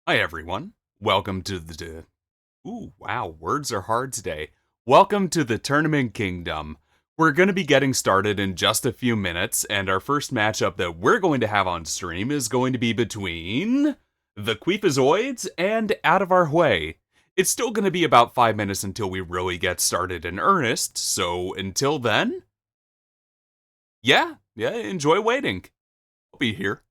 Hi everyone. Welcome to the Ooh, wow, words are hard today. Welcome to the Tournament Kingdom. We're going to be getting started in just a few minutes, and our first matchup that we're going to have on stream is going to be between the Queefazoids and Out of Our Hwei. It's still going to be about 5 minutes until we really get started in earnest, so until then, yeah, enjoy waiting. I'll be here.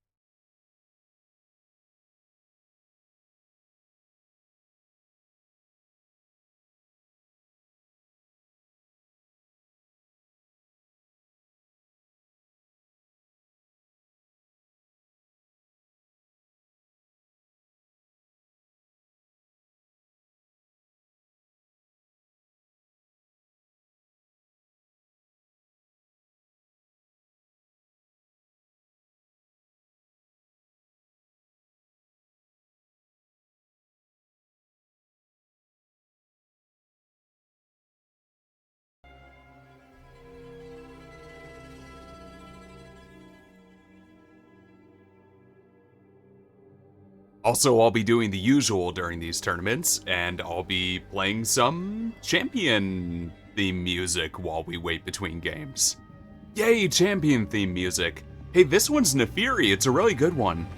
Also, I'll be doing the usual during these tournaments, and I'll be playing some champion theme music while we wait between games. Yay, champion theme music! Hey, this one's Nefiri, it's a really good one.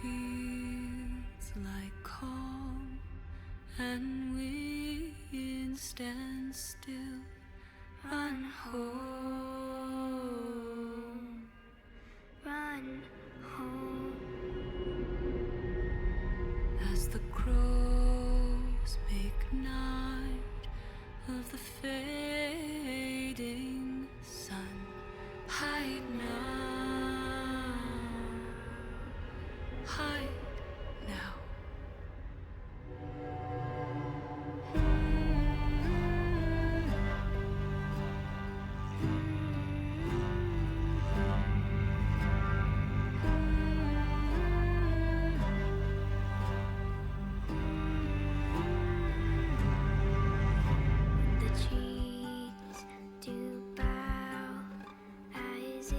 feels like calm and wind stands still. Run home, run home. As the crows make night of the fading sun, hide now, hide now. The trees do bow as if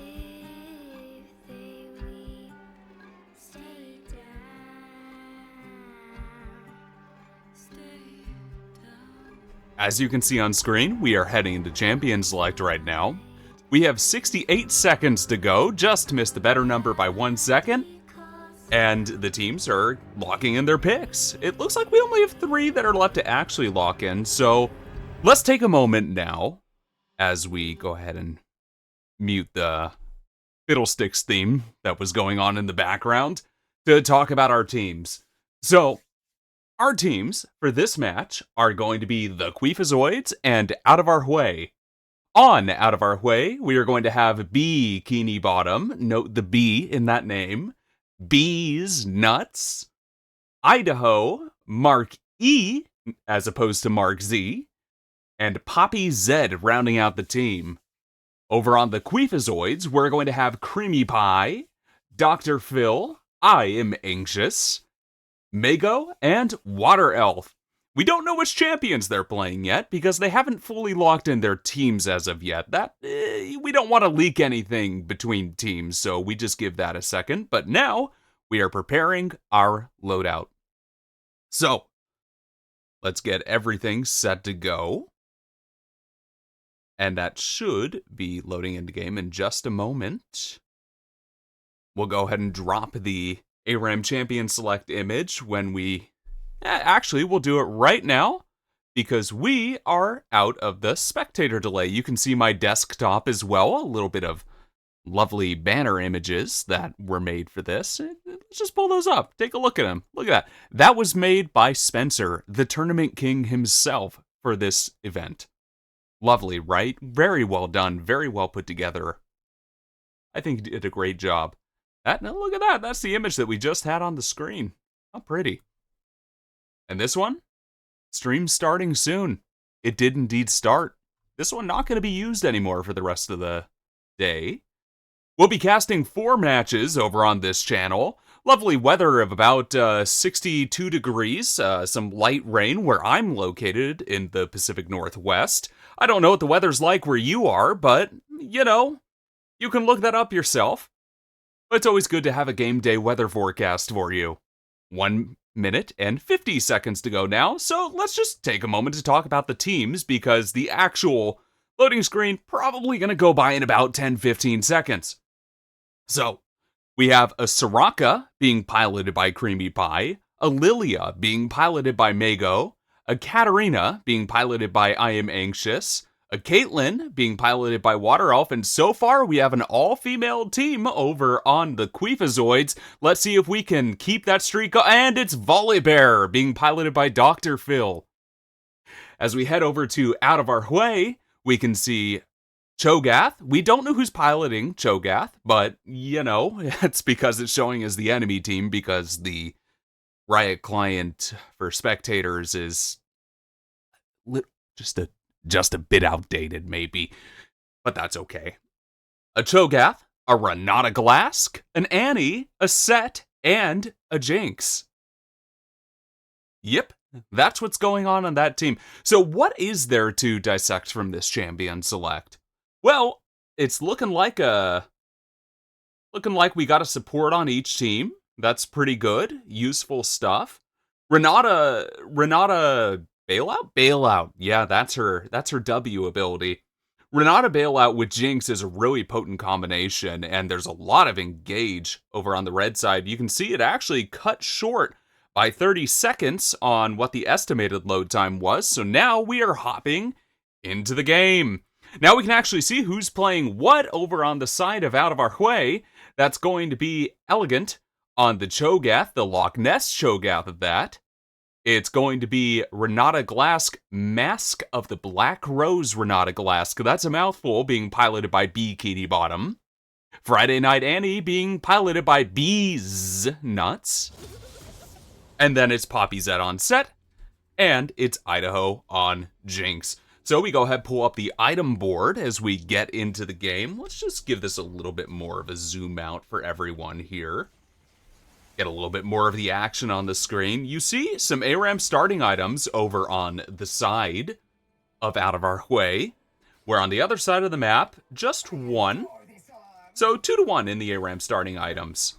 they weep. Stay down. As you can see on screen, we are heading into Champion Select right now. We have 68 seconds to go, just missed the better number by 1 second. And the teams are locking in their picks. It looks like we only have 3 that are left to actually lock in, so let's take a moment now as we go ahead and mute the Fiddlesticks theme that was going on in the background to talk about our teams. So, our teams for this match are going to be the Queefazoids and Out of Our Hwei. On Out of Our Hwei, we are going to have B Bikini Bottom, note the B in that name, B's Nuts, Idaho, Mark E, as opposed to Mark Z, and Poppy Z rounding out the team. Over on the Queefazoids, we're going to have Creamy Pie, Dr. Phil, I Am Anxious, Mago, and Water Elf. We don't know which champions they're playing yet because they haven't fully locked in their teams as of yet. We don't want to leak anything between teams, so we just give that a second. But now we are preparing our loadout. So let's get everything set to go. And that should be loading into game in just a moment. We'll go ahead and drop the ARAM Champion Select image when we... Actually, we'll do it right now because we are out of the spectator delay. You can see my desktop as well. A little bit of lovely banner images that were made for this. Let's just pull those up. Take a look at them. Look at that. That was made by Spencer, the tournament king himself, for this event. Lovely, right? Very well done. Very well put together. I think he did a great job. Now look at that. That's the image that we just had on the screen. How pretty. And this one? Stream starting soon. It did indeed start. This one not going to be used anymore for the rest of the day. We'll be casting 4 matches over on this channel. Lovely weather of about 62 degrees. Some light rain where I'm located in the Pacific Northwest. I don't know what the weather's like where you are, but, you know, you can look that up yourself. It's always good to have a game day weather forecast for you. 1 minute and 50 seconds to go now, so let's just take a moment to talk about the teams because the actual loading screen probably going to go by in about 10-15 seconds. So, we have a Soraka being piloted by Creamy Pie, a Lilia being piloted by Mago, a Katarina being piloted by I Am Anxious, a Caitlyn being piloted by Water Elf, and so far we have an all-female team over on the Queefazoids. Let's see if we can keep that streak going. And it's Volibear being piloted by Dr. Phil. As we head over to Out of Our Hwei, we can see Cho'Gath. We don't know who's piloting Cho'Gath, but, you know, it's because it's showing as the enemy team because the Riot client for spectators is just a bit outdated, maybe, but that's okay. A Cho'Gath, a Renata Glask, an Annie, a Set, and a Jinx. Yep, that's what's going on that team. So what is there to dissect from this champion select? Well, it's looking like we got a support on each team. That's pretty good. Useful stuff. Renata Bailout? Bailout. Yeah, that's her W ability. Renata bailout with Jinx is a really potent combination, and there's a lot of engage over on the red side. You can see it actually cut short by 30 seconds on what the estimated load time was, so now we are hopping into the game. Now we can actually see who's playing what over on the side of Out of Our Hwei. That's going to be Elegant on the Cho'Gath, the Loch Ness Cho'Gath of that. It's going to be Renata Glask, Mask of the Black Rose Renata Glask. That's a mouthful, being piloted by B. Kitty Bottom. Friday Night Annie being piloted by B's Nuts. And then it's Poppy Z on set, and it's Idaho on Jinx. So we go ahead and pull up the item board as we get into the game. Let's just give this a little bit more of a zoom out for everyone here. Get a little bit more of the action on the screen. You see some ARAM starting items over on the side of Out of Our Hwei, where on the other side of the map, just one. So 2-to-1 in the ARAM starting items.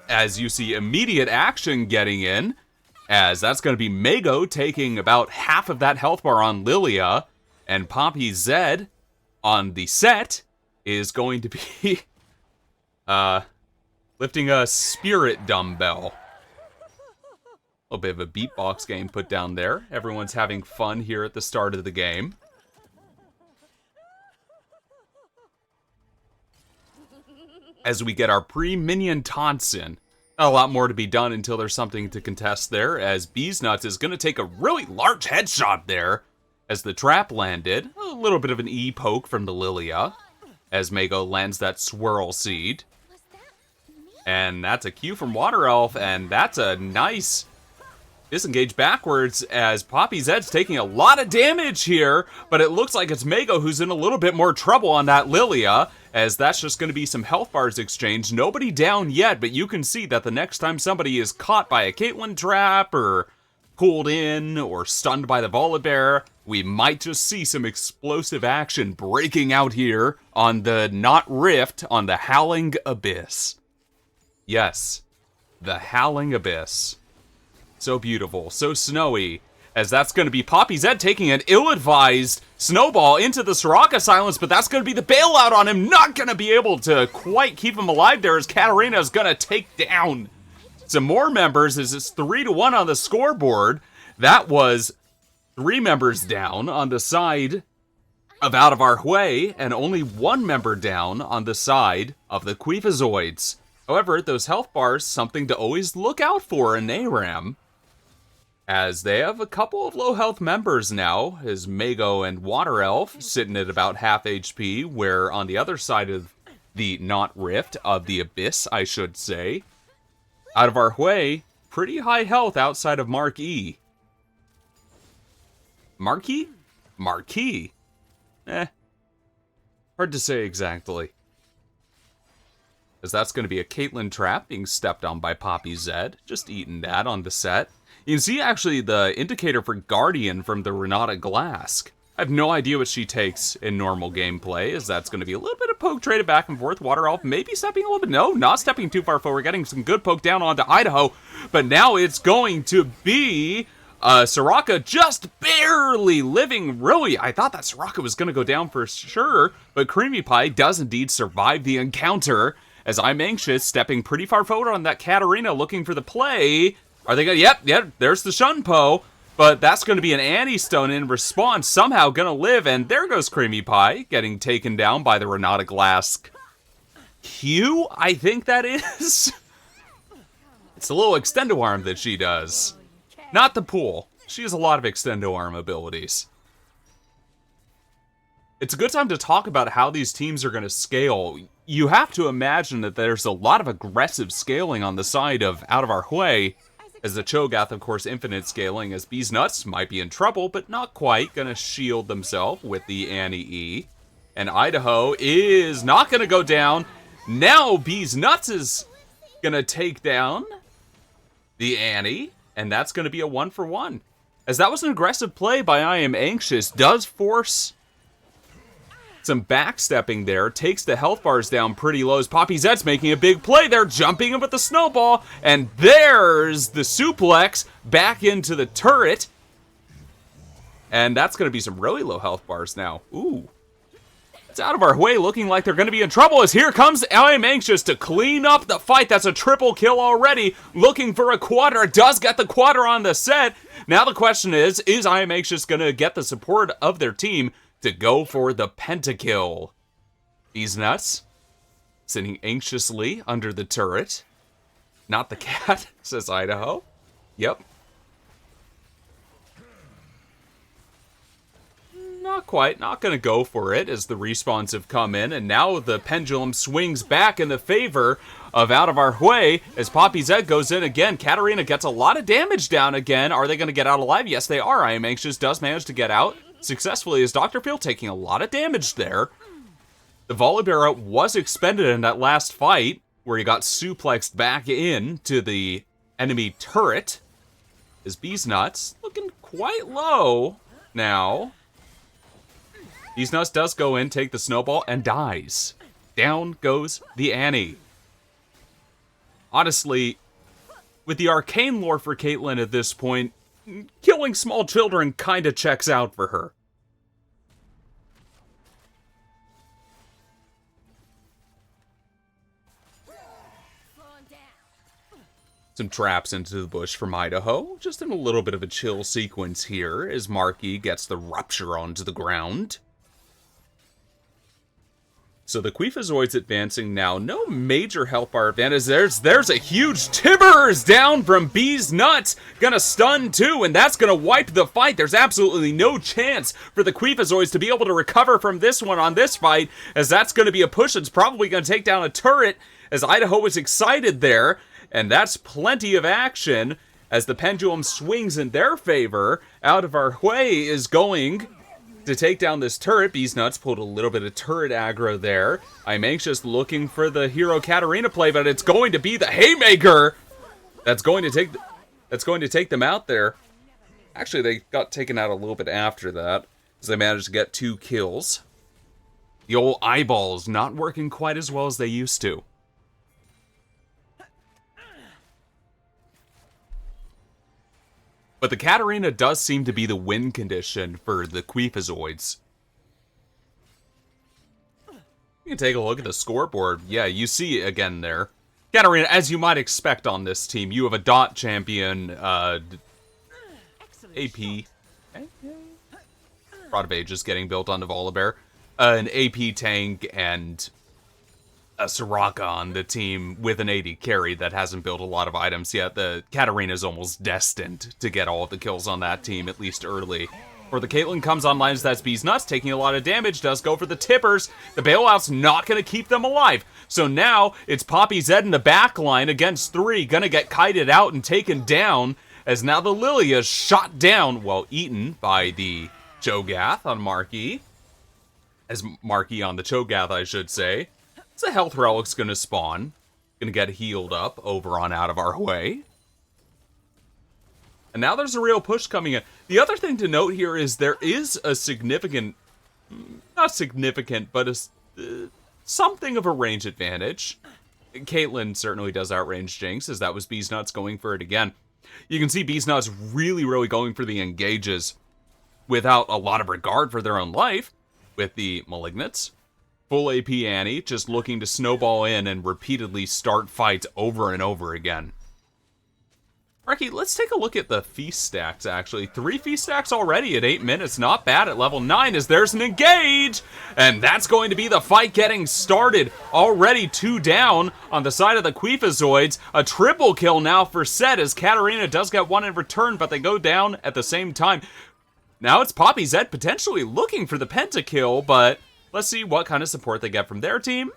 As you see immediate action getting in, as that's going to be Mago taking about half of that health bar on Lilia, and Poppy Z on the set is going to be, lifting a spirit dumbbell. A little bit of a beatbox game put down there. Everyone's having fun here at the start of the game. As we get our pre-minion taunts in. Not a lot more to be done until there's something to contest there, as Bees Nuts is going to take a really large headshot there as the trap landed. A little bit of an E-poke from the Lilia as Mago lands that swirl seed. And that's a Q from Water Elf, and that's a nice disengage backwards as Poppy Zed's taking a lot of damage here, but it looks like it's Mago who's in a little bit more trouble on that Lilia, as that's just going to be some health bars exchanged. Nobody down yet, but you can see that the next time somebody is caught by a Caitlyn trap, or pulled in, or stunned by the Volibear, we might just see some explosive action breaking out here on the Not Rift on the Howling Abyss. Yes, the Howling Abyss. So beautiful, so snowy, as that's going to be Poppy Z taking an ill-advised snowball into the Soraka silence, but that's going to be the bailout on him. Not going to be able to quite keep him alive there, as Katarina is going to take down some more members, as it's 3-1 on the scoreboard. That was 3 members down on the side of Out of Our Hwei, and only 1 member down on the side of the Queefazoids. However, those health bars, something to always look out for in ARAM, as they have a couple of low health members now, as Mago and Water Elf sitting at about half HP, where on the other side of the Not Rift, of the Abyss, I should say, Out of Our Hwei, pretty high health outside of Marquee. Marquee? Marquee? Hard to say exactly. As that's going to be a Caitlyn trap being stepped on by Poppy Z. Just eating that on the set. You can see actually the indicator for Guardian from the Renata Glask. I have no idea what she takes in normal gameplay, as that's going to be a little bit of poke traded back and forth. Water Elf maybe stepping a little bit. No, not stepping too far forward. Getting some good poke down onto Idaho. But now it's going to be Soraka just barely living. Really, I thought that Soraka was going to go down for sure. But Creamy Pie does indeed survive the encounter, as I'm anxious, stepping pretty far forward on that Katarina, looking for the play. Are they going to... Yep, there's the Shunpo. But that's going to be an Anti-Stone in response. Somehow going to live, and there goes Creamy Pie, getting taken down by the Renata Glask Q, I think that is. It's a little extendo arm that she does. Not the pool. She has a lot of extendo arm abilities. It's a good time to talk about how these teams are going to scale. You have to imagine that there's a lot of aggressive scaling on the side of Out of Our Hwei, as the Cho'Gath, of course, infinite scaling, as Bees Nuts might be in trouble, but not quite. Gonna shield themselves with the Annie-E. And Idaho is not gonna go down. Now Bees Nuts is gonna take down the Annie, and that's gonna be a 1-for-1. As that was an aggressive play by I Am Anxious, does force some backstepping there, takes the health bars down pretty low as Poppy Zed's making a big play there, jumping in with the snowball, and there's the suplex back into the turret. And that's going to be some really low health bars now. Ooh, It's out of our way, looking like they're going to be in trouble as here comes I Am Anxious to clean up the fight. That's a triple kill already. Looking for a quadra. Does get the quadra on the set. Now the question is I Am Anxious going to get the support of their team to go for the pentakill? These nuts sitting anxiously under the turret. Not the cat, says Idaho. Yep. Not quite, not gonna go for it as the respawns have come in, and now the pendulum swings back in the favor of out of our Hwei as Poppy Zed goes in again. Katarina gets a lot of damage down again. Are they gonna get out alive? Yes, they are. I Am Anxious does manage to get out successfully as Dr. Field taking a lot of damage there. The Volibear was expended in that last fight where he got suplexed back in to the enemy turret. As Bees Nuts looking quite low now. Bees Nuts does go in, take the snowball, and dies. Down goes the Annie. Honestly, with the arcane lore for Caitlyn at this point, killing small children kinda checks out for her. Some traps into the bush from Idaho. Just in a little bit of a chill sequence here as Marky gets the rupture onto the ground. So the Queefazoids advancing now. No major health bar advantage. There's a huge Tibbers down from Bees Nuts. Gonna stun too, and that's gonna wipe the fight. There's absolutely no chance for the Queefazoids to be able to recover from this one on this fight, as that's gonna be a push that's probably gonna take down a turret, as Idaho was excited there, and that's plenty of action as the pendulum swings in their favor. Out of our Hwei is going to take down this turret. Bees Nuts pulled a little bit of turret aggro there. I'm Anxious looking for the hero Katarina play, but it's going to be the Haymaker that's going to take them out there. Actually, they got taken out a little bit after that, as they managed to get 2 kills. The old eyeballs not working quite as well as they used to. But the Katarina does seem to be the win condition for the Queefazoids. You can take a look at the scoreboard. Yeah, you see it again there. Katarina, as you might expect on this team, you have a dot champion, AP. Rod of Ages getting built onto Volibear. An AP tank and a Soraka on the team with an AD carry that hasn't built a lot of items yet. The Katarina is almost destined to get all of the kills on that team, at least early. Or the Caitlyn comes online as that's Bees Nuts, taking a lot of damage, does go for the Tippers. The bailout's not going to keep them alive. So now it's Poppy Zed in the back line against 3, gonna get kited out and taken down, as now the Lilia is shot down, well, eaten by the Cho'Gath on Marky. As Marky on the Cho'Gath, I should say. So health relic's gonna spawn. Gonna get healed up over on out of our Hwei. And now there's a real push coming in. The other thing to note here is there is a significant, not significant, but something of a range advantage. Caitlyn certainly does outrange Jinx, as that was Bees Nuts going for it again. You can see Bees Nuts really going for the engages without a lot of regard for their own life with the Malignants. Full AP Annie, just looking to snowball in and repeatedly start fights over and over again. Marky, let's take a look at the feast stacks, actually. 3 feast stacks already at 8 minutes. Not bad at level 9, as there's an engage! And that's going to be the fight getting started. Already 2 down on the side of the Queefazoids. A triple kill now for Set, as Katarina does get 1 in return, but they go down at the same time. Now it's Poppy Zed potentially looking for the pentakill, but let's see what kind of support they get from their team.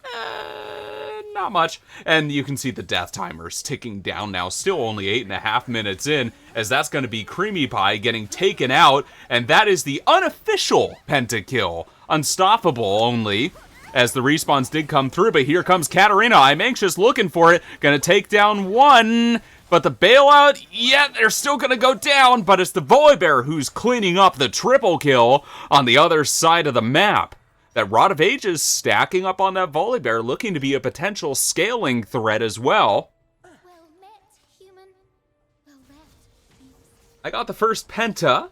Not much. And you can see the death timers ticking down now, still only 8.5 minutes in, as that's going to be Creamy Pie getting taken out, and that is the unofficial pentakill. Unstoppable only, as the respawns did come through, but here comes Katarina. I'm Anxious looking for it. Gonna take down 1, but the bailout, yeah, they're still gonna go down, but it's the Volibear who's cleaning up the triple kill on the other side of the map. That Rod of Ages stacking up on that Volibear, looking to be a potential scaling threat as well. Well met, human. Well met. I got the first penta.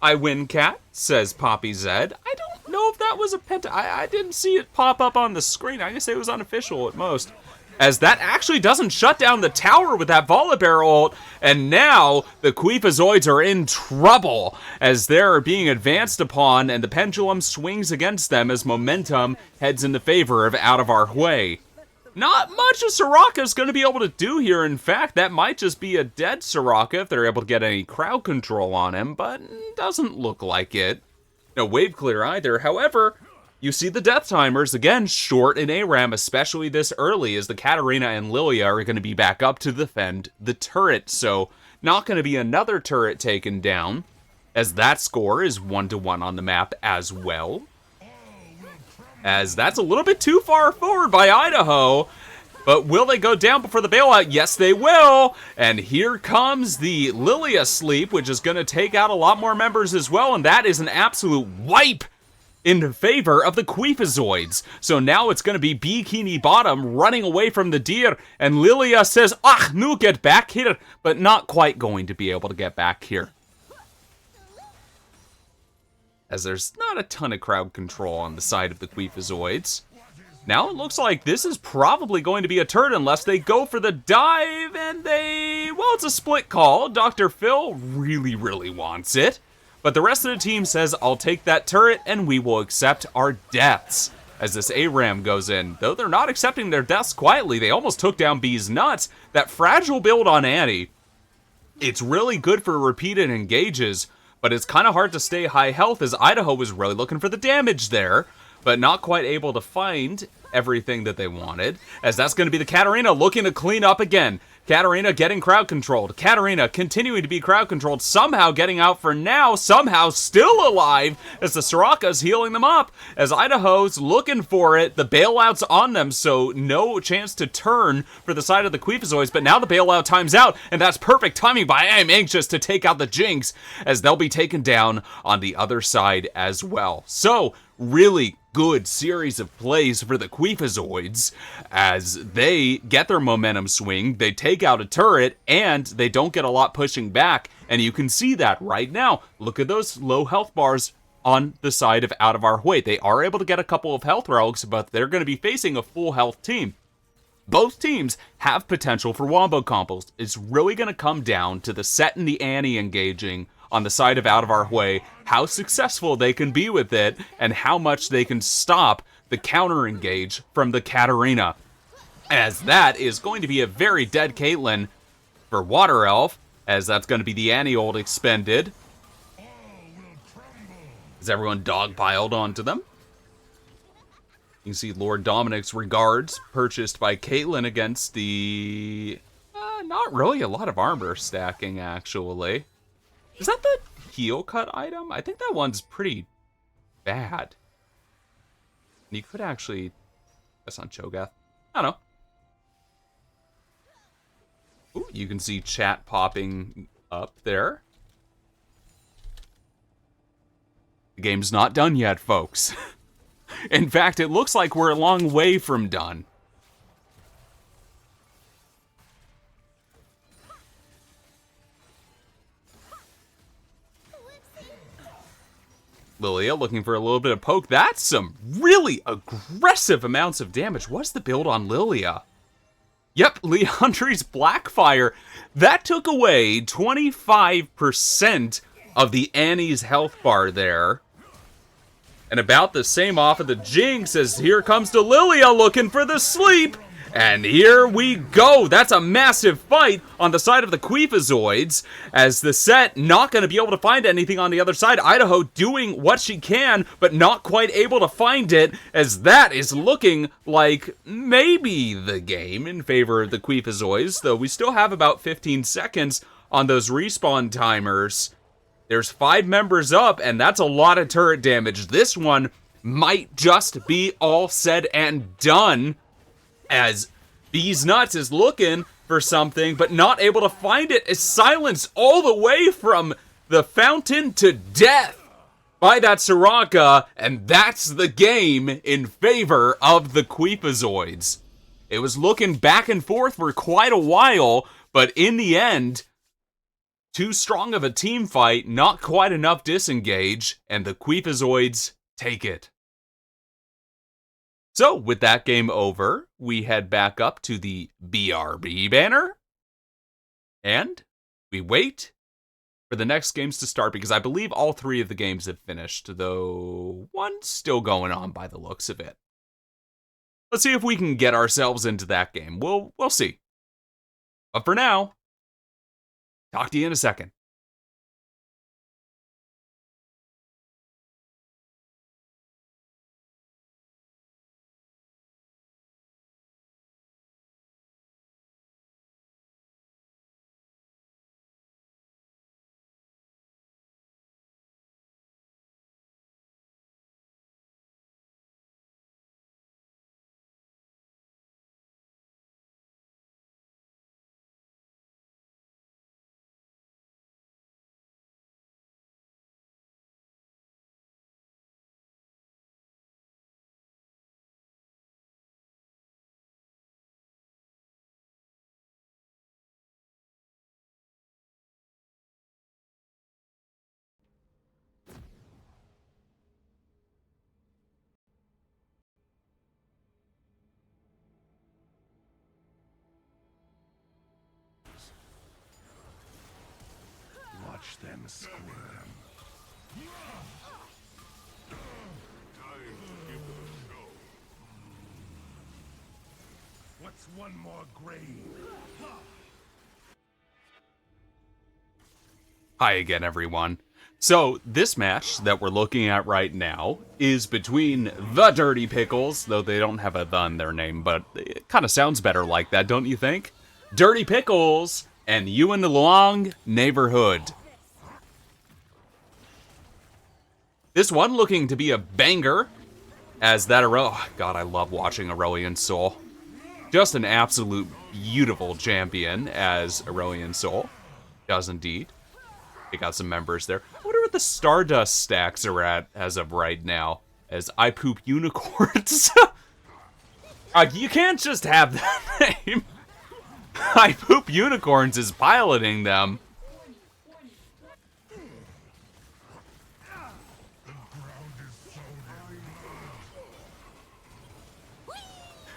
I win, cat, says Poppy Zed. I don't know if that that was a penta. I didn't see it pop up on the screen. I guess it was unofficial at most. As that actually doesn't shut down the tower with that Volibear ult, and now the Queefazoids are in trouble as they're being advanced upon, and the pendulum swings against them as momentum heads in the favor of out of our Hwei. Not much a Soraka's going to be able to do here. In fact, that might just be a dead Soraka if they're able to get any crowd control on him, but doesn't look like it. No wave clear either. However, you see the death timers, again, short in ARAM, especially this early, as the Katarina and Lilia are going to be back up to defend the turret. So, not going to be another turret taken down, as that score is 1-1 on the map as well. As that's a little bit too far forward by Idaho. But will they go down before the bailout? Yes, they will. And here comes the Lilia sleep, which is going to take out a lot more members as well. And that is an absolute wipe in favor of the Queefazoids. So now it's going to be Bikini Bottom running away from the deer. And Lilia says, "Ach, nu get back here." But not quite going to be able to get back here, as there's not a ton of crowd control on the side of the Queefazoids. Now it looks like this is probably going to be a turret unless they go for the dive, and well, it's a split call. Dr. Phil really, really wants it. But the rest of the team says, "I'll take that turret, and we will accept our deaths." As this ARAM goes in. Though they're not accepting their deaths quietly, they almost took down B's nuts. That fragile build on Annie, it's really good for repeated engages, but it's kind of hard to stay high health, as Idaho was really looking for the damage there, but not quite able to find everything that they wanted, as that's going to be the Katarina looking to clean up again. Katarina getting crowd controlled. Katarina continuing to be crowd controlled, somehow getting out for now, somehow still alive, as the Soraka's healing them up, as Idaho's looking for it. The bailout's on them, so no chance to turn for the side of the Queefazoids, but now the bailout time's out, and that's perfect timing by I Am Anxious to take out the Jinx, as they'll be taken down on the other side as well. So, really good series of plays for the Queefazoids as they get their momentum swing, they take out a turret, and they don't get a lot pushing back, and you can see that right now. Look at those low health bars on the side of out of our Hwei. They are able to get a couple of health relics, but they're going to be facing a full health team. Both teams have potential for wombo combos. It's really going to come down to the Set and the Annie engaging on the side of out of our Hwei, how successful they can be with it, and how much they can stop the counter engage from the Katarina. As that is going to be a very dead Caitlyn for Water Elf, as that's going to be the Annie ult expended. As everyone dogpiled onto them. You can see Lord Dominic's regards purchased by Caitlyn against the... not really a lot of armor stacking, actually. Is that the heel cut item? I think that one's pretty bad. And you could actually... That's not Cho'Gath. I don't know. Ooh, you can see chat popping up there. The game's not done yet, folks. In fact, it looks like we're a long way from done. Lilia looking for a little bit of poke. That's some really aggressive amounts of damage. What's the build on Lilia? Yep, Leandri's Blackfire. That took away 25% of the Annie's health bar there. And about the same off of the Jinx, as here comes the Lilia looking for the sleep. And here we go. That's a massive fight on the side of the Queefazoids, as the Set not going to be able to find anything on the other side. Idaho doing what she can, but not quite able to find it, as that is looking like maybe the game in favor of the Queefazoids, though we still have about 15 seconds on those respawn timers. There's 5 members up, and that's a lot of turret damage. This one might just be all said and done, as Bees Nuts is looking for something, but not able to find it, is silenced all the way from the fountain to death by that Soraka, and that's the game in favor of the Queefazoids. It was looking back and forth for quite a while, but in the end, too strong of a team fight, not quite enough disengage, and the Queefazoids take it. So, with that game over, we head back up to the BRB banner. And we wait for the next games to start, because I believe all 3 of the games have finished, though one's still going on by the looks of it. Let's see if we can get ourselves into that game. We'll see. But for now, talk to you in a second. Watch them squirm. Time to give them a show. What's one more grave? Hi again, everyone. So, this match that we're looking at right now is between the Dirty Pickles, though they don't have a "the" in their name, but it kind of sounds better like that, don't you think? Dirty Pickles and Luong Neighborhood. This one looking to be a banger, as that oh god, I love watching Aurelian Soul. Just an absolute beautiful champion, as Aurelian Soul does indeed. They got some members there. I wonder what the Stardust stacks are at as of right now, as I poop unicorns. You can't just have that name. I poop unicorns is piloting them.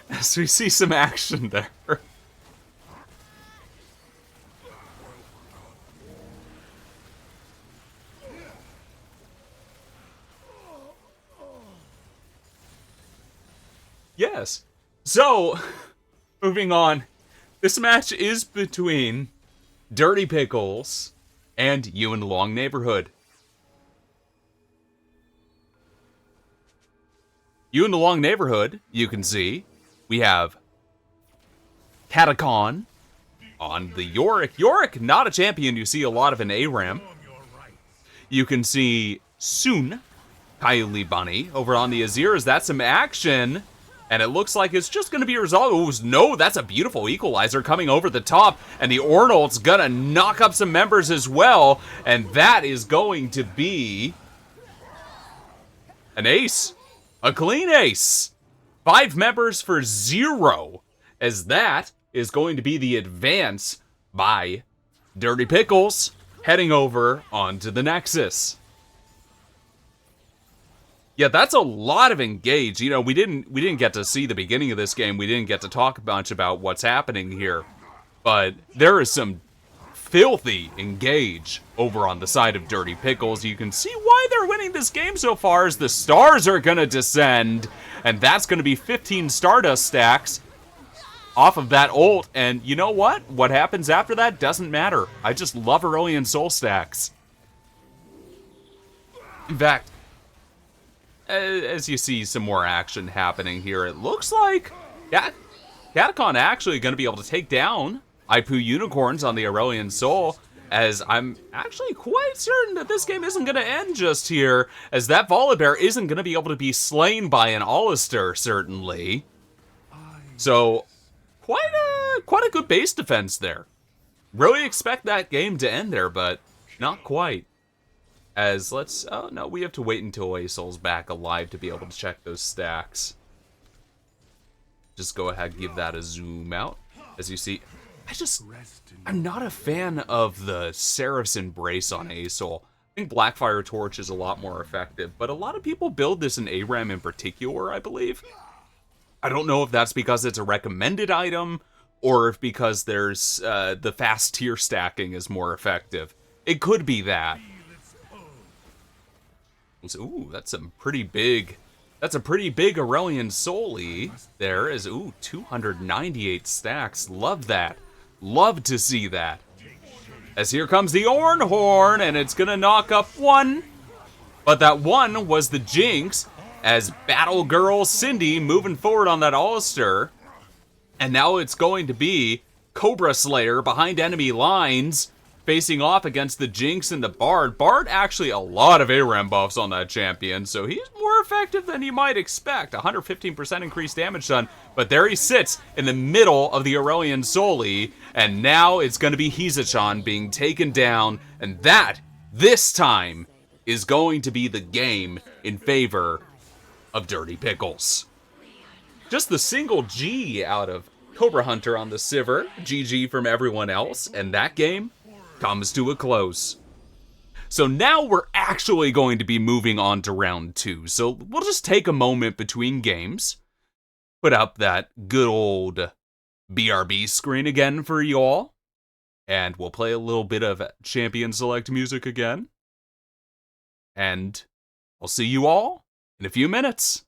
As we see some action there. Yes. So, moving on. This match is between Dirty Pickles and Luong Neighborhood. Luong Neighborhood, you can see, we have Catacon on the Yorick. Yorick, not a champion you see a lot of in ARAM. You can see Soon, Kylie Bunny, over on the Azirs. That's some action. And it looks like it's just going to be resolved. Ooh, no, that's a beautiful equalizer coming over the top. And the Ornald's going to knock up some members as well. And that is going to be an ace. A clean ace. 5 members for 0. As that is going to be the advance by Dirty Pickles, heading over onto the Nexus. Yeah, that's a lot of engage. You know, we didn't get to see the beginning of this game. We didn't get to talk much about what's happening here. But there is some filthy engage over on the side of Dirty Pickles. You can see why they're winning this game so far, as the stars are going to descend. And that's going to be 15 Stardust stacks off of that ult. And you know what? What happens after that doesn't matter. I just love Aurelian Soul stacks. In fact, as you see some more action happening here, it looks like Catacon actually going to be able to take down Ipu Unicorns on the Aurelian Soul, as I'm actually quite certain that this game isn't going to end just here, as that Volibear isn't going to be able to be slain by an Alistair, certainly. So, quite a good base defense there. Really expect that game to end there, but not quite. As oh no, we have to wait until Asol's back alive to be able to check those stacks. Just go ahead and give that a zoom out. As you see, I'm not a fan of the Seraph's Embrace on Asol. I think Blackfire Torch is a lot more effective, but a lot of people build this in ARAM in particular, I believe. I don't know if that's because it's a recommended item, or if because there's the fast tier stacking is more effective. It could be that. Ooh, that's some pretty big. That's a pretty big Aurelian Soli. There is, ooh, 298 stacks. Love that. Love to see that. As here comes the Orn Horn, and it's gonna knock up one. But that one was the Jinx, as Battle Girl Cindy moving forward on that All-Star. And now it's going to be Cobra Slayer behind enemy lines, facing off against the Jinx and the Bard. Bard actually a lot of ARAM buffs on that champion, so he's more effective than you might expect. 115% increased damage done, but there he sits in the middle of the Aurelian Soli, and now it's going to be Hizachan being taken down, and that, this time, is going to be the game in favor of Dirty Pickles. Just the single G out of Cobra Hunter on the Sivir, GG from everyone else, and that game comes to a close. So now we're actually going to be moving on to round 2. So we'll just take a moment between games, put up that good old BRB screen again for y'all, and we'll play a little bit of Champion Select music again. And I'll see you all in a few minutes.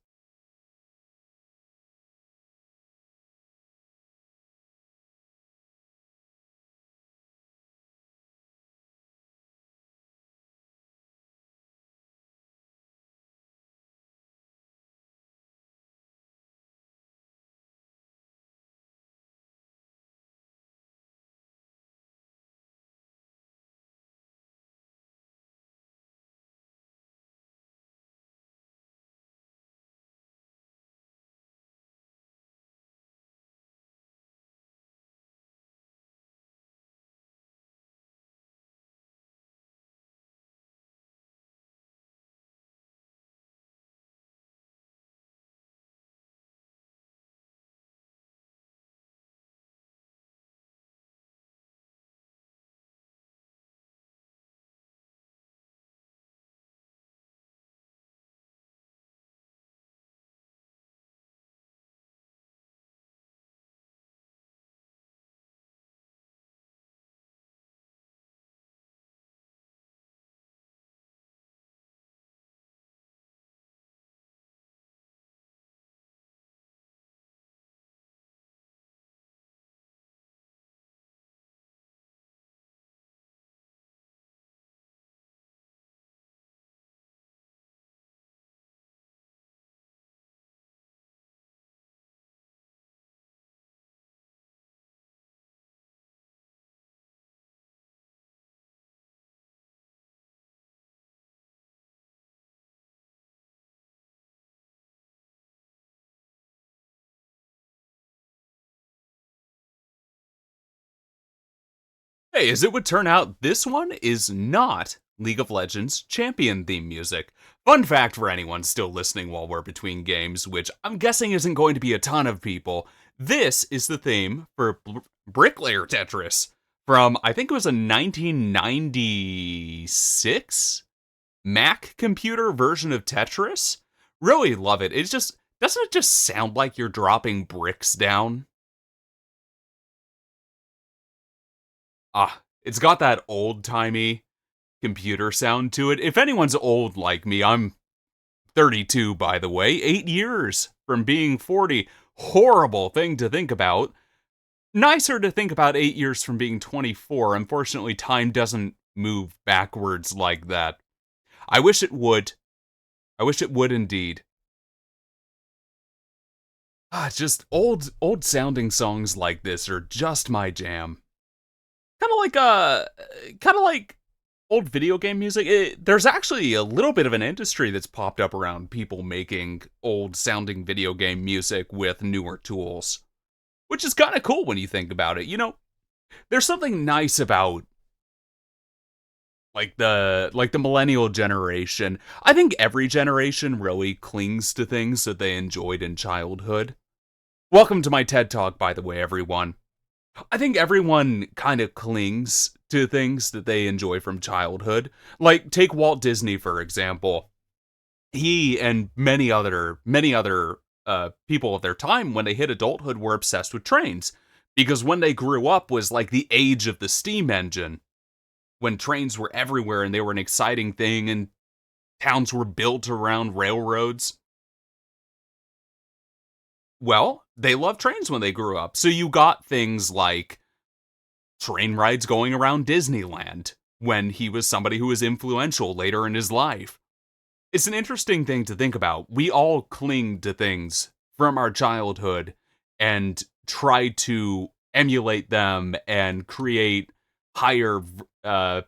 Hey, as it would turn out, this one is not League of Legends champion theme music. Fun fact for anyone still listening while we're between games, which I'm guessing isn't going to be a ton of people, this is the theme for Bricklayer Tetris from, I think it was a 1996 Mac computer version of Tetris. Really love it. It's just, doesn't it just sound like you're dropping bricks down? It's got that old-timey computer sound to it. If anyone's old like me, I'm 32, by the way. 8 years from being 40. Horrible thing to think about. Nicer to think about 8 years from being 24. Unfortunately, time doesn't move backwards like that. I wish it would. I wish it would indeed. Just old sounding songs like this are just my jam. Kind of like old video game music. There's actually a little bit of an industry that's popped up around people making old sounding video game music with newer tools, which is kind of cool when you think about it. You know, there's something nice about like the millennial generation. I think every generation really clings to things that they enjoyed in childhood. Welcome to my TED Talk, by the way, everyone. I think everyone kind of clings to things that they enjoy from childhood. Like, take Walt Disney, for example. He and many other people of their time when they hit adulthood were obsessed with trains. Because when they grew up was like the age of the steam engine. When trains were everywhere and they were an exciting thing and towns were built around railroads. Well, they loved trains when they grew up. So you got things like train rides going around Disneyland when he was somebody who was influential later in his life. It's an interesting thing to think about. We all cling to things from our childhood and try to emulate them and create higher, not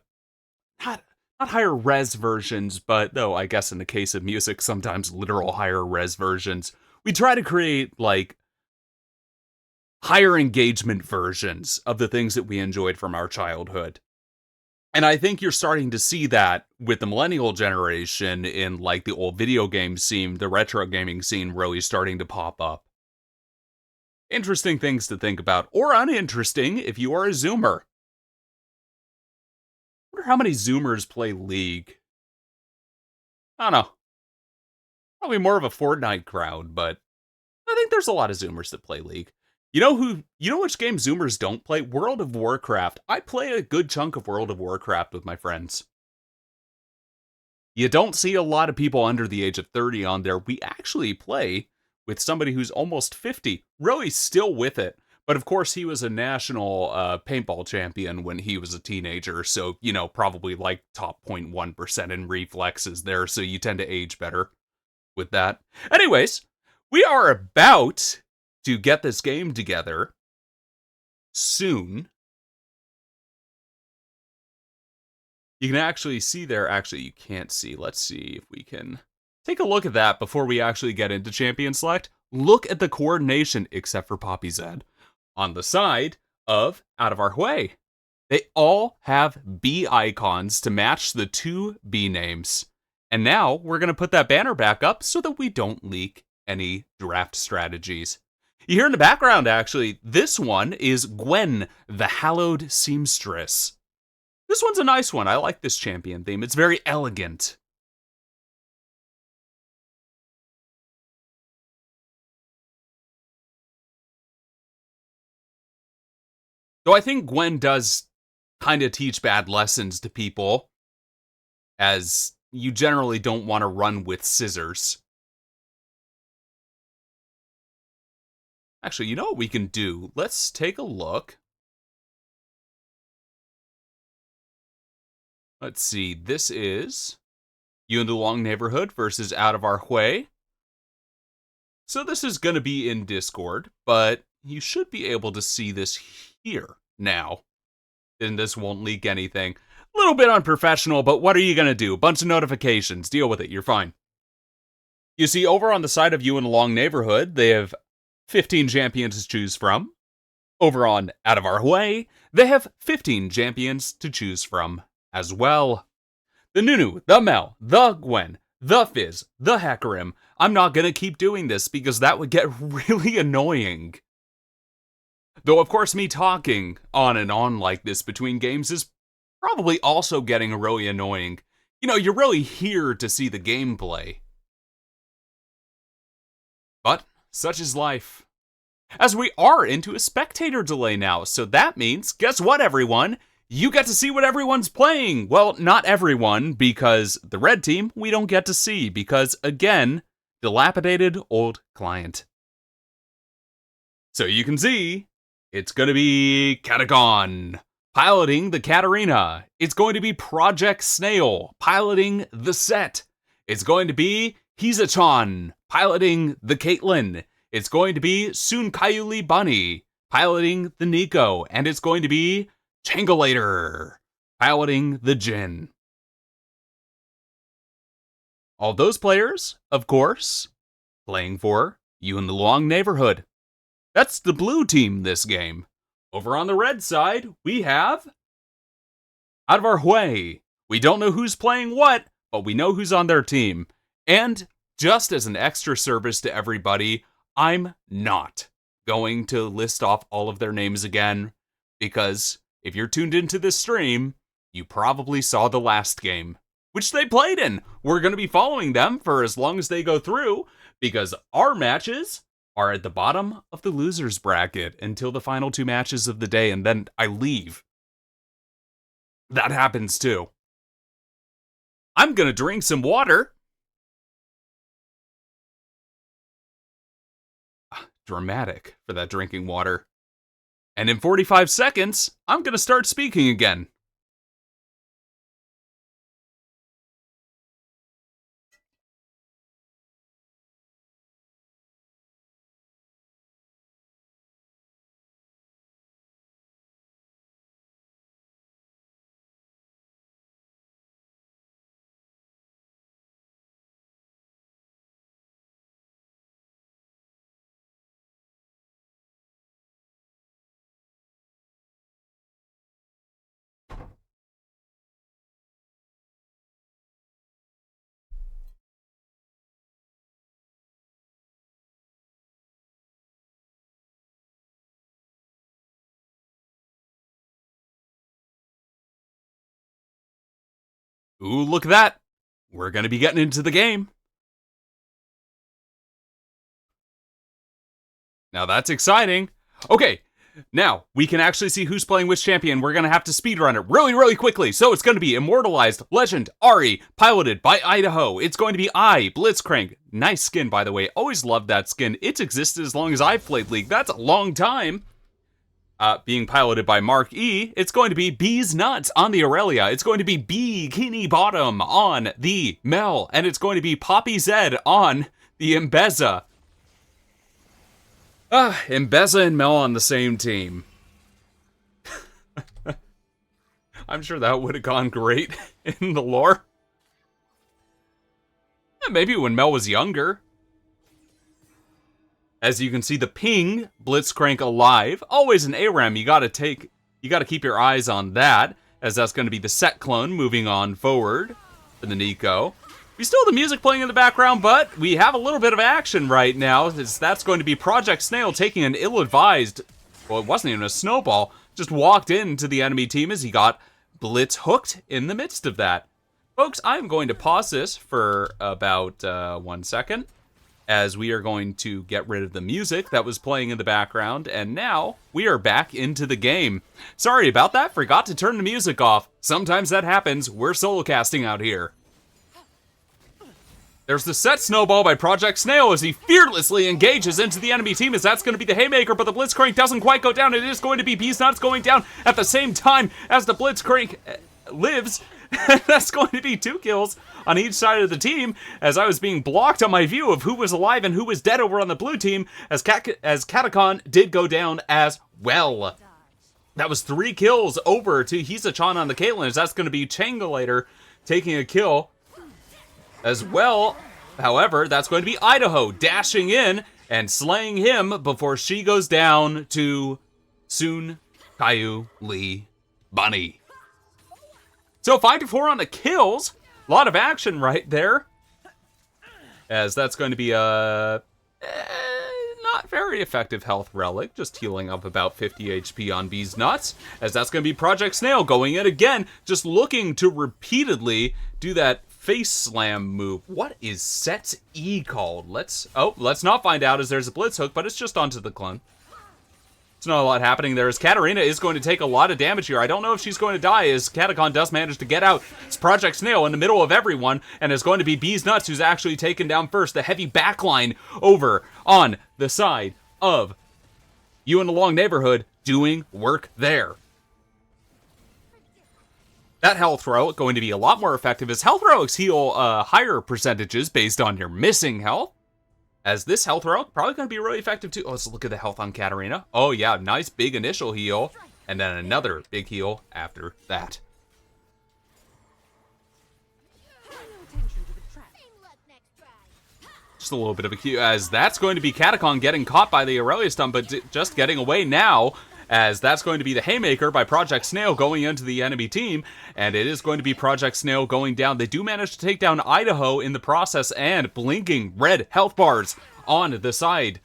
higher res versions, but though I guess in the case of music, sometimes literal higher res versions. We try to create like higher engagement versions of the things that we enjoyed from our childhood. And I think you're starting to see that with the millennial generation in like the old video game scene, the retro gaming scene really starting to pop up. Interesting things to think about, or uninteresting if you are a Zoomer. I wonder how many Zoomers play League. I don't know. Probably more of a Fortnite crowd, but I think there's a lot of Zoomers that play League. You know which game Zoomers don't play? World of Warcraft. I play a good chunk of World of Warcraft with my friends. You don't see a lot of people under the age of 30 on there. We actually play with somebody who's almost 50. Really still with it. But of course, he was a national paintball champion when he was a teenager. So, probably like top 0.1% in reflexes there. So you tend to age better with that. Anyways, we are about to get this game together soon. You can actually see there. Actually, you can't see. Let's see if we can take a look at that before we actually get into Champion Select. Look at the coordination, except for Poppy Zed, on the side of Out of Our Hwei. They all have B icons to match the two B names. And now we're going to put that banner back up so that we don't leak any draft strategies. You hear in the background, actually, this one is Gwen, the Hallowed Seamstress. This one's a nice one. I like this champion theme. It's very elegant. Though I think Gwen does kind of teach bad lessons to people, as you generally don't want to run with scissors. Actually, you know what we can do? Let's take a look. Let's see. This is You in the Luong Neighborhood versus Out of Our Hwei. So this is going to be in Discord, but you should be able to see this here now. And this won't leak anything. A little bit unprofessional, but what are you going to do? Bunch of notifications. Deal with it. You're fine. You see, over on the side of You in the Luong Neighborhood, they have 15 champions to choose from. Over on Out of Our Hwei, they have 15 champions to choose from as well. The Nunu, the Mel, the Gwen, the Fizz, the Hecarim. I'm not going to keep doing this because that would get really annoying. Though, of course, me talking on and on like this between games is probably also getting really annoying. You're really here to see the gameplay. But such is life. As we are into a spectator delay now, so that means, guess what, everyone? You get to see what everyone's playing. Well, not everyone, because the red team we don't get to see, because, again, dilapidated old client. So you can see, it's going to be Catagon, piloting the Katarina. It's going to be Project Snail, piloting the Set. It's going to be Hizachan, piloting the Caitlyn. It's going to be Sunkayuli Bunny, piloting the Nico. And it's going to be Changalator, piloting the Jin. All those players, of course, playing for You in the Luong Neighborhood. That's the blue team this game. Over on the red side, we have Out of Our Hwei. We don't know who's playing what, but we know who's on their team. And just as an extra service to everybody, I'm not going to list off all of their names again, because if you're tuned into this stream, you probably saw the last game, which they played in. We're going to be following them for as long as they go through, because our matches are at the bottom of the losers bracket until the final 2 matches of the day, and then I leave. That happens too. I'm gonna drink some water. Dramatic for that drinking water. And in 45 seconds, I'm gonna start speaking again. Ooh, look at that. We're gonna be getting into the game. Now that's exciting. Okay, now we can actually see who's playing which champion. We're gonna have to speedrun it really, really quickly. So it's gonna be Immortalized Legend Ari, piloted by Idaho. It's going to be Blitzcrank. Nice skin, by the way. Always loved that skin. It's existed as long as I've played League. That's a long time. Being piloted by Mark E, it's going to be Bees Nuts on the Aurelia. It's going to be Bikini Bottom on the Mel. And it's going to be Poppy Zed on the Mbeza. Mbeza and Mel on the same team. I'm sure that would have gone great in the lore. Maybe when Mel was younger. As you can see, the ping, Blitzcrank alive. Always an ARAM, you gotta keep your eyes on that, as that's gonna be the set clone moving on forward for the Nico. We still have the music playing in the background, but we have a little bit of action right now, as that's going to be Project Snail taking an ill-advised, well, it wasn't even a snowball, just walked into the enemy team as he got Blitz hooked in the midst of that. Folks, I'm going to pause this for about 1 second, as we are going to get rid of the music that was playing in the background, and now we are back into the game. Sorry about that, forgot to turn the music off. Sometimes that happens, we're solo casting out here. There's the set snowball by Project Snail as he fearlessly engages into the enemy team, as that's going to be the Haymaker, but the Blitzcrank doesn't quite go down. It is going to be Bees Nuts going down at the same time as the Blitzcrank lives. That's going to be 2 kills on each side of the team, as I was being blocked on my view of who was alive and who was dead over on the blue team, as Katakon did go down as well. That was 3 kills over to Hisa-chan on the Caitlyn, as that's going to be Changalator taking a kill as well. However, that's going to be Idaho dashing in and slaying him before she goes down to Soon Caillou Lee Bunny. So 5-4 on the kills. A lot of action right there. As that's going to be a not very effective health relic, just healing up about 50 HP on Bees Nuts. As that's going to be Project Snail going in again, just looking to repeatedly do that face slam move. What is Set E called? Let's not find out, as there's a blitz hook, but it's just onto the clone. There's not a lot happening there, as Katarina is going to take a lot of damage here. I don't know if she's going to die, as Katakon does manage to get out. It's Project Snail in the middle of everyone, and it's going to be Bees Nuts who's actually taken down first. The heavy backline over on the side of You in the Long Neighborhood doing work there. That health relic going to be a lot more effective, as health relics heal higher percentages based on your missing health. As this health relic probably going to be really effective too. Oh, let's look at the health on Katarina. Oh yeah, nice big initial heal, and then another big heal after that. Just a little bit of a cue, as that's going to be Katakon getting caught by the Aurelia stun, but just getting away now, as that's going to be the Haymaker by Project Snail going into the enemy team, and it is going to be Project Snail going down. They do manage to take down Idaho in the process, and blinking red health bars on the side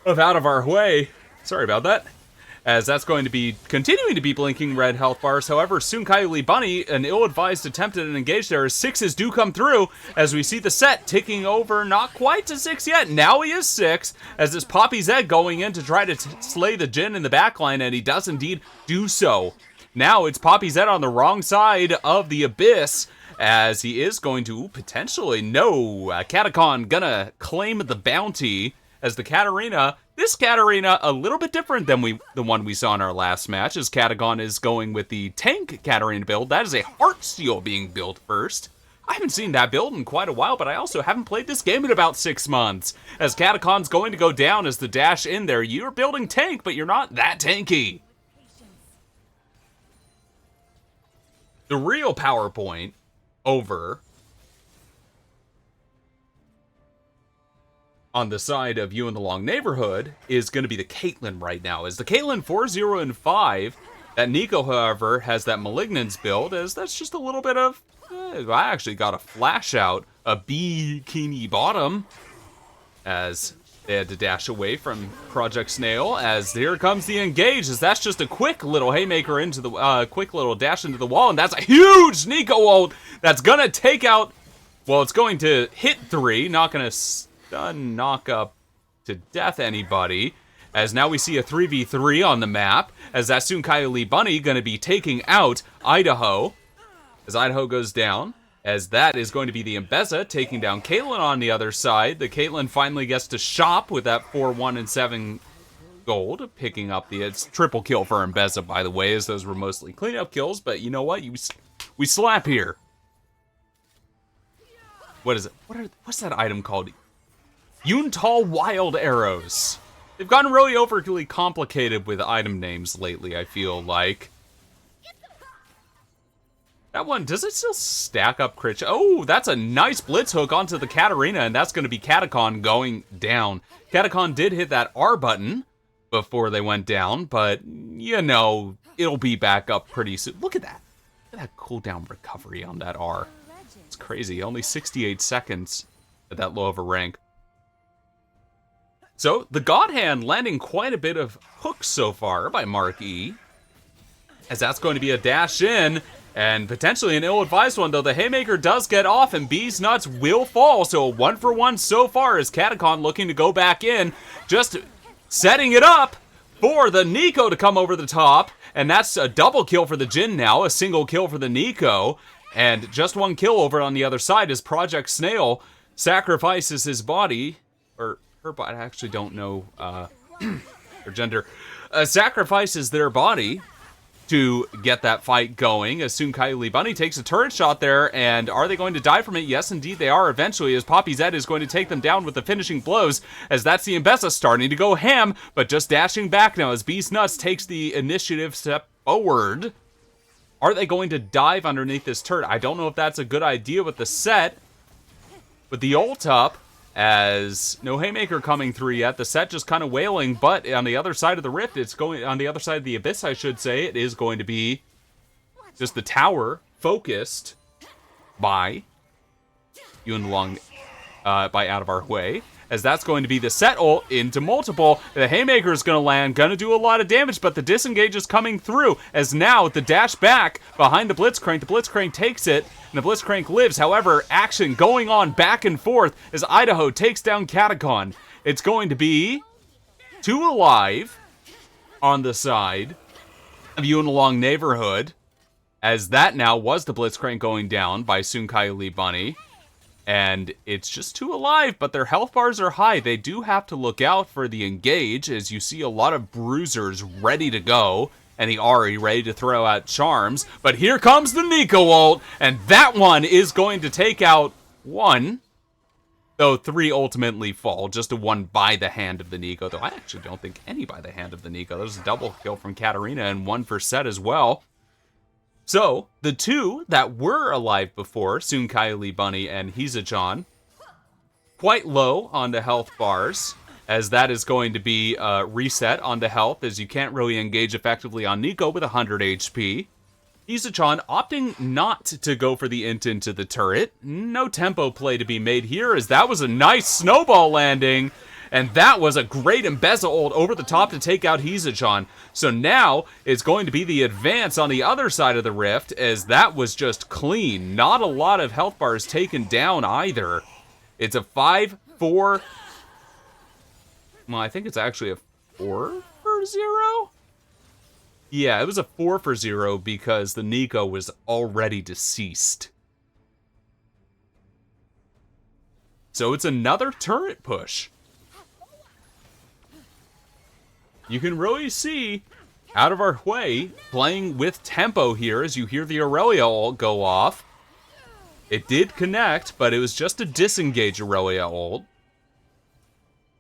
of Out of Our Hwei. Sorry about that. as that's going to be continuing to be blinking red health bars. However, Sunkai Bunny, an ill-advised attempt at an engage there, as sixes do come through, as we see the set ticking over, not quite to 6 yet. Now he is 6, as this Poppy Zed going in to try to slay the Jin in the backline, and he does indeed do so. Now it's Poppy Zed on the wrong side of the abyss, as he is going to potentially, Catacon gonna claim the bounty, as the Katarina, this Katarina, a little bit different than the one we saw in our last match, as Catacon is going with the tank Katarina build. That is a Heartsteel being built first. I haven't seen that build in quite a while, but I also haven't played this game in about 6 months. As Catacon's going to go down as the dash in there. You're building tank, but you're not that tanky. The real PowerPoint over on the side of you in the Long neighborhood is going to be the Caitlyn right now. As the Caitlyn 4-0 and 5, that Nico, however, has that Malignance build, as that's just a little bit of, I actually got a flash out, a bikini bottom, as they had to dash away from Project Snail, as here comes the engage, as that's just a quick little haymaker into the, quick little dash into the wall, and that's a huge Nico ult that's going to take out, well, it's going to hit 3, not going to knock up to death anybody, as now we see a 3v3 on the map, as that Sunkai Bunny going to be taking out Idaho, as Idaho goes down, as that is going to be the Mbeza taking down Caitlyn on the other side. The Caitlyn finally gets to shop with that 4-1 and 7 gold, picking up it's triple kill for Mbeza, by the way, as those were mostly cleanup kills, but you know what, we slap here. What is it? What's that item called? Yuntal Wild Arrows. They've gotten really overly complicated with item names lately, I feel like. That one, does it still stack up crit? Oh, that's a nice blitz hook onto the Katarina, and that's going to be Catacon going down. Catacon did hit that R button before they went down, but, you know, it'll be back up pretty soon. Look at that. Look at that cooldown recovery on that R. It's crazy. Only 68 seconds at that low of a rank. So, the God Hand landing quite a bit of hooks so far by Mark E. As that's going to be a dash in, and potentially an ill-advised one, though the Haymaker does get off, and Bee's Nuts will fall. So, a 1-for-1 so far as Catacon looking to go back in, just setting it up for the Nico to come over the top. And that's a double kill for the Jin now, a single kill for the Nico. And just one kill over on the other side as Project Snail sacrifices his body, or her body, I actually don't know their gender, sacrifices their body to get that fight going, as Sunkai Bunny takes a turret shot there, and are they going to die from it? Yes, indeed they are eventually, as Poppy Zed is going to take them down with the finishing blows, as that's the Mbeza starting to go ham, but just dashing back now as Beast Nuts takes the initiative step forward. Are they going to dive underneath this turret? I don't know if that's a good idea with the set, with the ult up, as no Haymaker coming through yet. The set just kind of wailing, but on the other side of the rift, it's going, on the other side of the abyss, I should say, it is going to be just the tower focused by Luong, by out of our Hwei, as that's going to be the set ult into multiple. The Haymaker is going to land, going to do a lot of damage, but the disengage is coming through, as now the dash back behind the Blitzcrank takes it, and the Blitzcrank lives. However, action going on back and forth as Idaho takes down Catacon. It's going to be 2 alive on the side of you in the Long neighborhood, as that now was the Blitzcrank going down by Sunkai Bunny. And it's just 2 alive, but their health bars are high. They do have to look out for the engage, as you see a lot of bruisers ready to go, and the Ari ready to throw out charms. But here comes the Nico ult, and that one is going to take out 1, though 3 ultimately fall. Just a 1 by the hand of the Nico, though I actually don't think any by the hand of the Nico. There's a double kill from Katarina and 1 for set as well. So, the 2 that were alive before, Sunkai Bunny and Hizachan, quite low on the health bars, as that is going to be reset on the health, as you can't really engage effectively on Nico with 100 HP. Hizachan opting not to go for the int into the turret. No tempo play to be made here, as that was a nice snowball landing, And that was a great Mbeza ult over the top to take out Hwei. So now it's going to be the advance on the other side of the rift, as that was just clean. Not a lot of health bars taken down either. It's a 5-4. Well, I think it's actually a 4-0? Yeah, it was a 4-0 because the Nico was already deceased. So it's another turret push. You can really see out of our Hwei playing with tempo here as you hear the Aurelia ult go off. It did connect, but it was just a disengage Aurelia ult.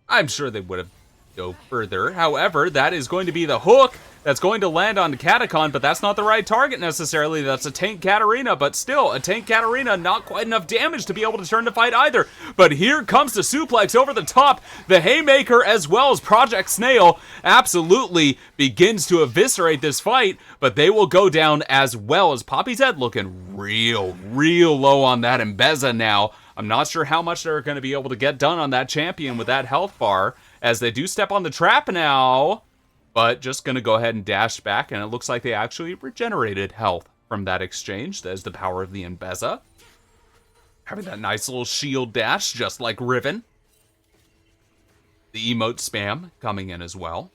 I'm sure they would have go further. However, that is going to be the hook that's going to land on Catacon, but that's not the right target necessarily. That's a tank Katarina, but still, a tank Katarina, not quite enough damage to be able to turn the fight either. But here comes the suplex over the top. The Haymaker, as well as Project Snail, absolutely begins to eviscerate this fight, but they will go down as well, as Poppy's Head looking real low on that Mbeza now. I'm not sure how much they're going to be able to get done on that champion with that health bar, as they do step on the trap now, but just going to go ahead and dash back, and it looks like they actually regenerated health from that exchange. That is the power of the Mbeza. Having that nice little shield dash, just like Riven. The emote spam coming in as well.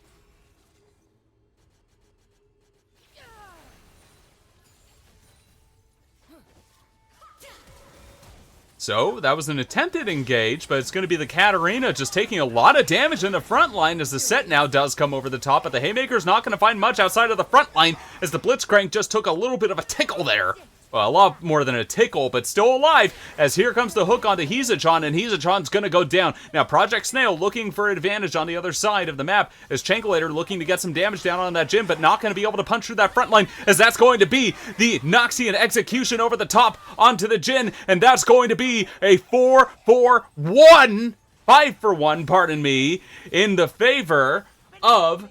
So, that was an attempted engage, but it's going to be the Katarina just taking a lot of damage in the front line as the set now does come over the top, but the Haymaker's not going to find much outside of the front line as the Blitzcrank just took a little bit of a tickle there. Well, a lot more than a tickle, but still alive, as here comes the hook onto Hwei, and Hwei's going to go down. Now, Project Snail looking for advantage on the other side of the map, as Chankulator looking to get some damage down on that Jhin, but not going to be able to punch through that front line, as that's going to be the Noxian execution over the top onto the Jhin, and that's going to be a 4-4-1, 5-for-1, pardon me, in the favor of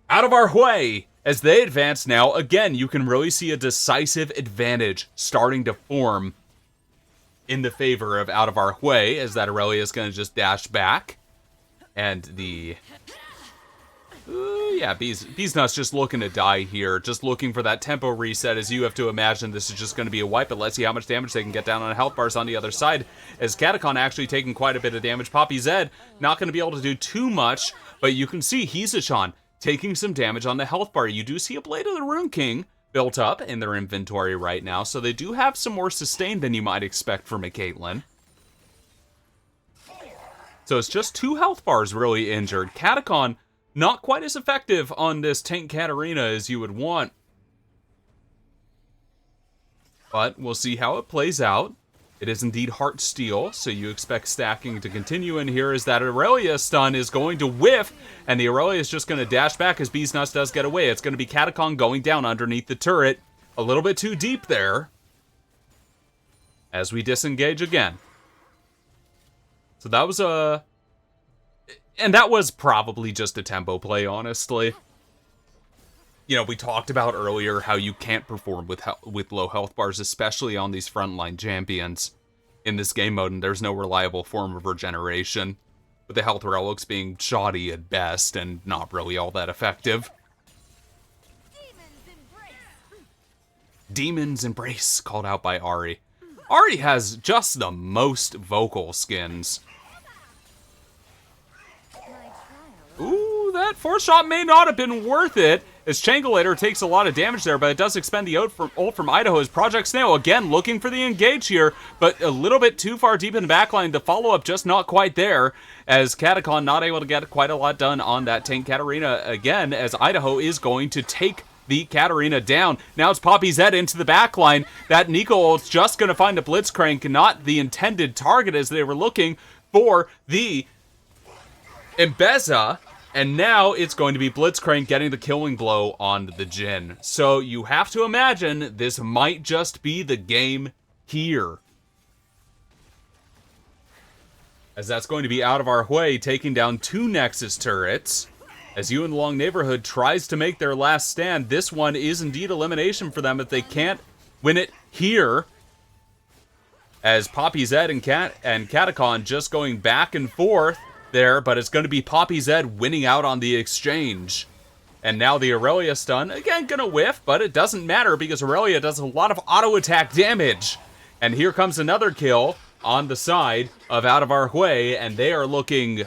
out of our Hwei. As they advance now, again, you can really see a decisive advantage starting to form in the favor of out of our Hwei, as that Aurelia is going to just dash back. And the... yeah, Bees Nut's just looking to die here, just looking for that tempo reset, as you have to imagine this is just going to be a wipe, but let's see how much damage they can get down on health bars on the other side, as Catacon actually taking quite a bit of damage. Poppy Zed not going to be able to do too much, but you can see Hwei taking some damage on the health bar. You do see a Blade of the Rune King built up in their inventory right now, so they do have some more sustain than you might expect from a Caitlyn. So it's just 2 health bars really injured. Catacon not quite as effective on this tank Katarina as you would want. But we'll see how it plays out. It is indeed Heart Steel, so you expect stacking to continue in here, as that Aurelia stun is going to whiff, and the Aurelia is just going to dash back as Beesnuts does get away. It's going to be Catacon going down underneath the turret. A little bit too deep there, as we disengage again. So that was a... and that was probably just a tempo play, honestly. You know, we talked about earlier how you can't perform with low health bars, especially on these frontline champions in this game mode, and there's no reliable form of regeneration, with the health relics being shoddy at best and not really all that effective. Demon's Embrace, called out by Ahri. Ahri has just the most vocal skins. Ooh, that 4-shot may not have been worth it, as Chankulator takes a lot of damage there, but it does expend the ult from Idaho, as Project Snail, again, looking for the engage here, but a little bit too far deep in the backline. The follow-up just not quite there, as Catacon not able to get quite a lot done on that tank Katarina again, as Idaho is going to take the Katarina down. Now it's Poppy's Head into the backline. That Nico ult's just going to find a Blitzcrank, not the intended target, as they were looking for the Mbeza. And now it's going to be Blitzcrank getting the killing blow on the Jhin. So you have to imagine this might just be the game here, as that's going to be out of our Hwei taking down 2 Nexus turrets. As You in the Long Neighborhood tries to make their last stand, this one is indeed elimination for them if they can't win it here. As Poppy Zed and Catacon just going back and forth. there, but it's going to be Poppy Zed winning out on the exchange. And now the Aurelia stun, again, gonna whiff, but it doesn't matter because Aurelia does a lot of auto attack damage. And here comes another kill on the side of Out of Our Hwei, and they are looking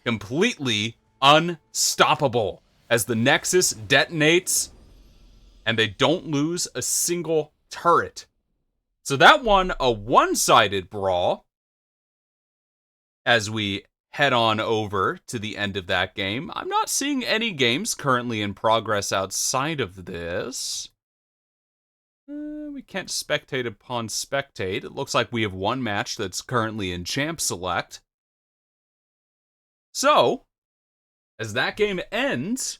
completely unstoppable as the Nexus detonates and they don't lose a single turret. So that one, a one-sided brawl as we head on over to the end of that game. I'm not seeing any games currently in progress outside of this. We can't spectate upon spectate. It looks like we have one match that's currently in Champ Select. So, as that game ends,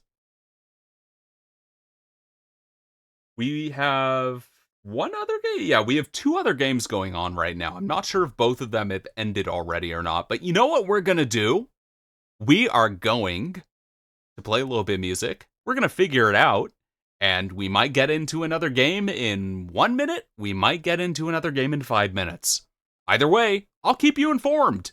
we have one other game? Yeah, we have two other games going on right now. I'm not sure if both of them have ended already or not, but you know what we're going to do? We are going to play a little bit of music. We're going to figure it out, and we might get into another game in 1 minute. We might get into another game in 5 minutes. Either way, I'll keep you informed.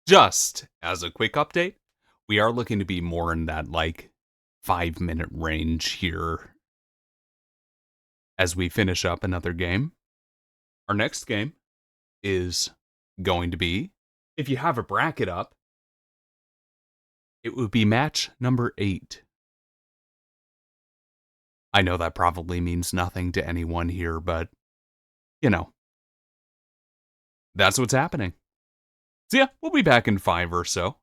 Just as a quick update, we are looking to be more in that, 5-minute range here as we finish up another game. Our next game is going to be, if you have a bracket up, it would be match number 8. I know that probably means nothing to anyone here, but, you know, that's what's happening. So yeah, we'll be back in 5 or so.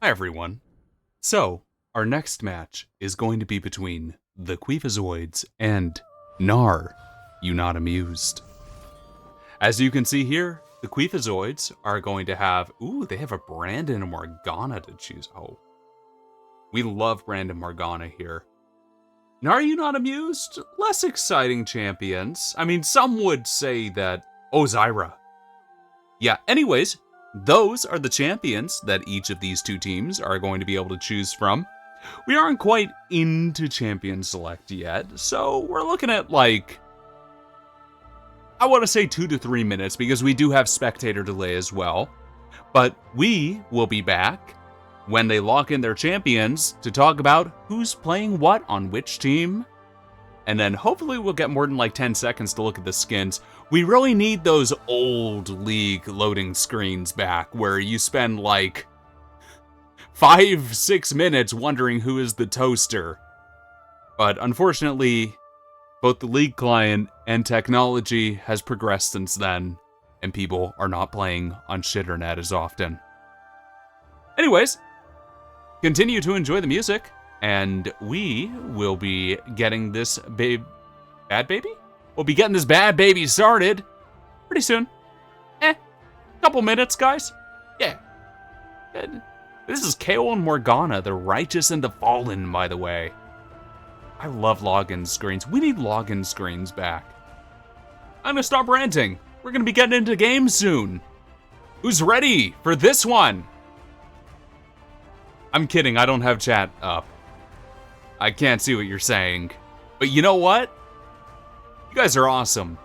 Hi everyone. So, our next match is going to be between the Queefazoids and Gnar, you not amused. As you can see here, the Queefazoids are going to have, they have a Brandon and Morgana to choose. Oh, we love Brandon Morgana here. Gnar, you not amused? Less exciting champions. I mean, some would say that, Zyra. Yeah, anyways, those are the champions that each of these two teams are going to be able to choose from. We aren't quite into Champion Select yet, so we're looking at like, I want to say 2 to 3 minutes because we do have spectator delay as well. But we will be back when they lock in their champions to talk about who's playing what on which team. And then hopefully we'll get more than like 10 seconds to look at the skins. We really need those old League loading screens back where you spend like 5-6 minutes wondering who is the toaster. But unfortunately, both the League client and technology has progressed since then, and people are not playing on Shitternet as often. Anyways, continue to enjoy the music, and we will be getting this bad baby? We'll be getting this bad baby started pretty soon. Couple minutes, guys. Yeah. Good. This is KO and Morgana, the righteous and the fallen, by the way. I love login screens. We need login screens back. I'm gonna stop ranting. We're gonna be getting into games soon. Who's ready for this one? I'm kidding, I don't have chat up. I can't see what you're saying. But you know what? You guys are awesome.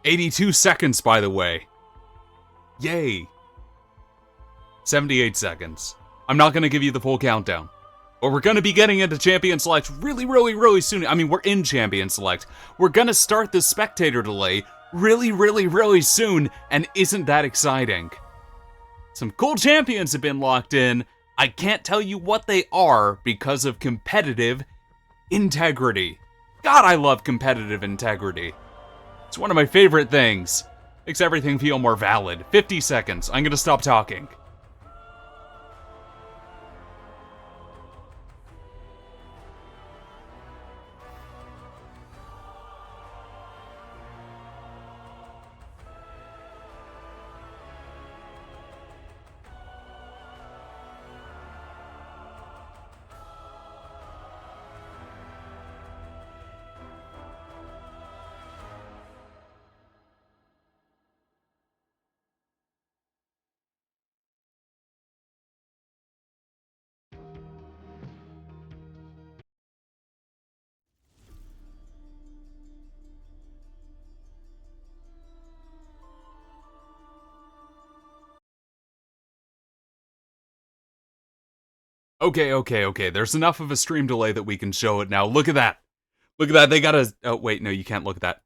"82 seconds, by the way. Yay. 78 seconds. I'm not going to give you the full countdown. But we're going to be getting into Champion Select really soon. I mean, we're in Champion Select. We're going to start the spectator delay really soon, and isn't that exciting? Some cool champions have been locked in. I can't tell you what they are because of competitive integrity. God, I love competitive integrity. It's one of my favorite things. Makes everything feel more valid. 50 seconds. I'm gonna stop talking. Okay. There's enough of a stream delay that we can show it now. Look at that. Look at that. They got a... Oh, wait, no, you can't look at that.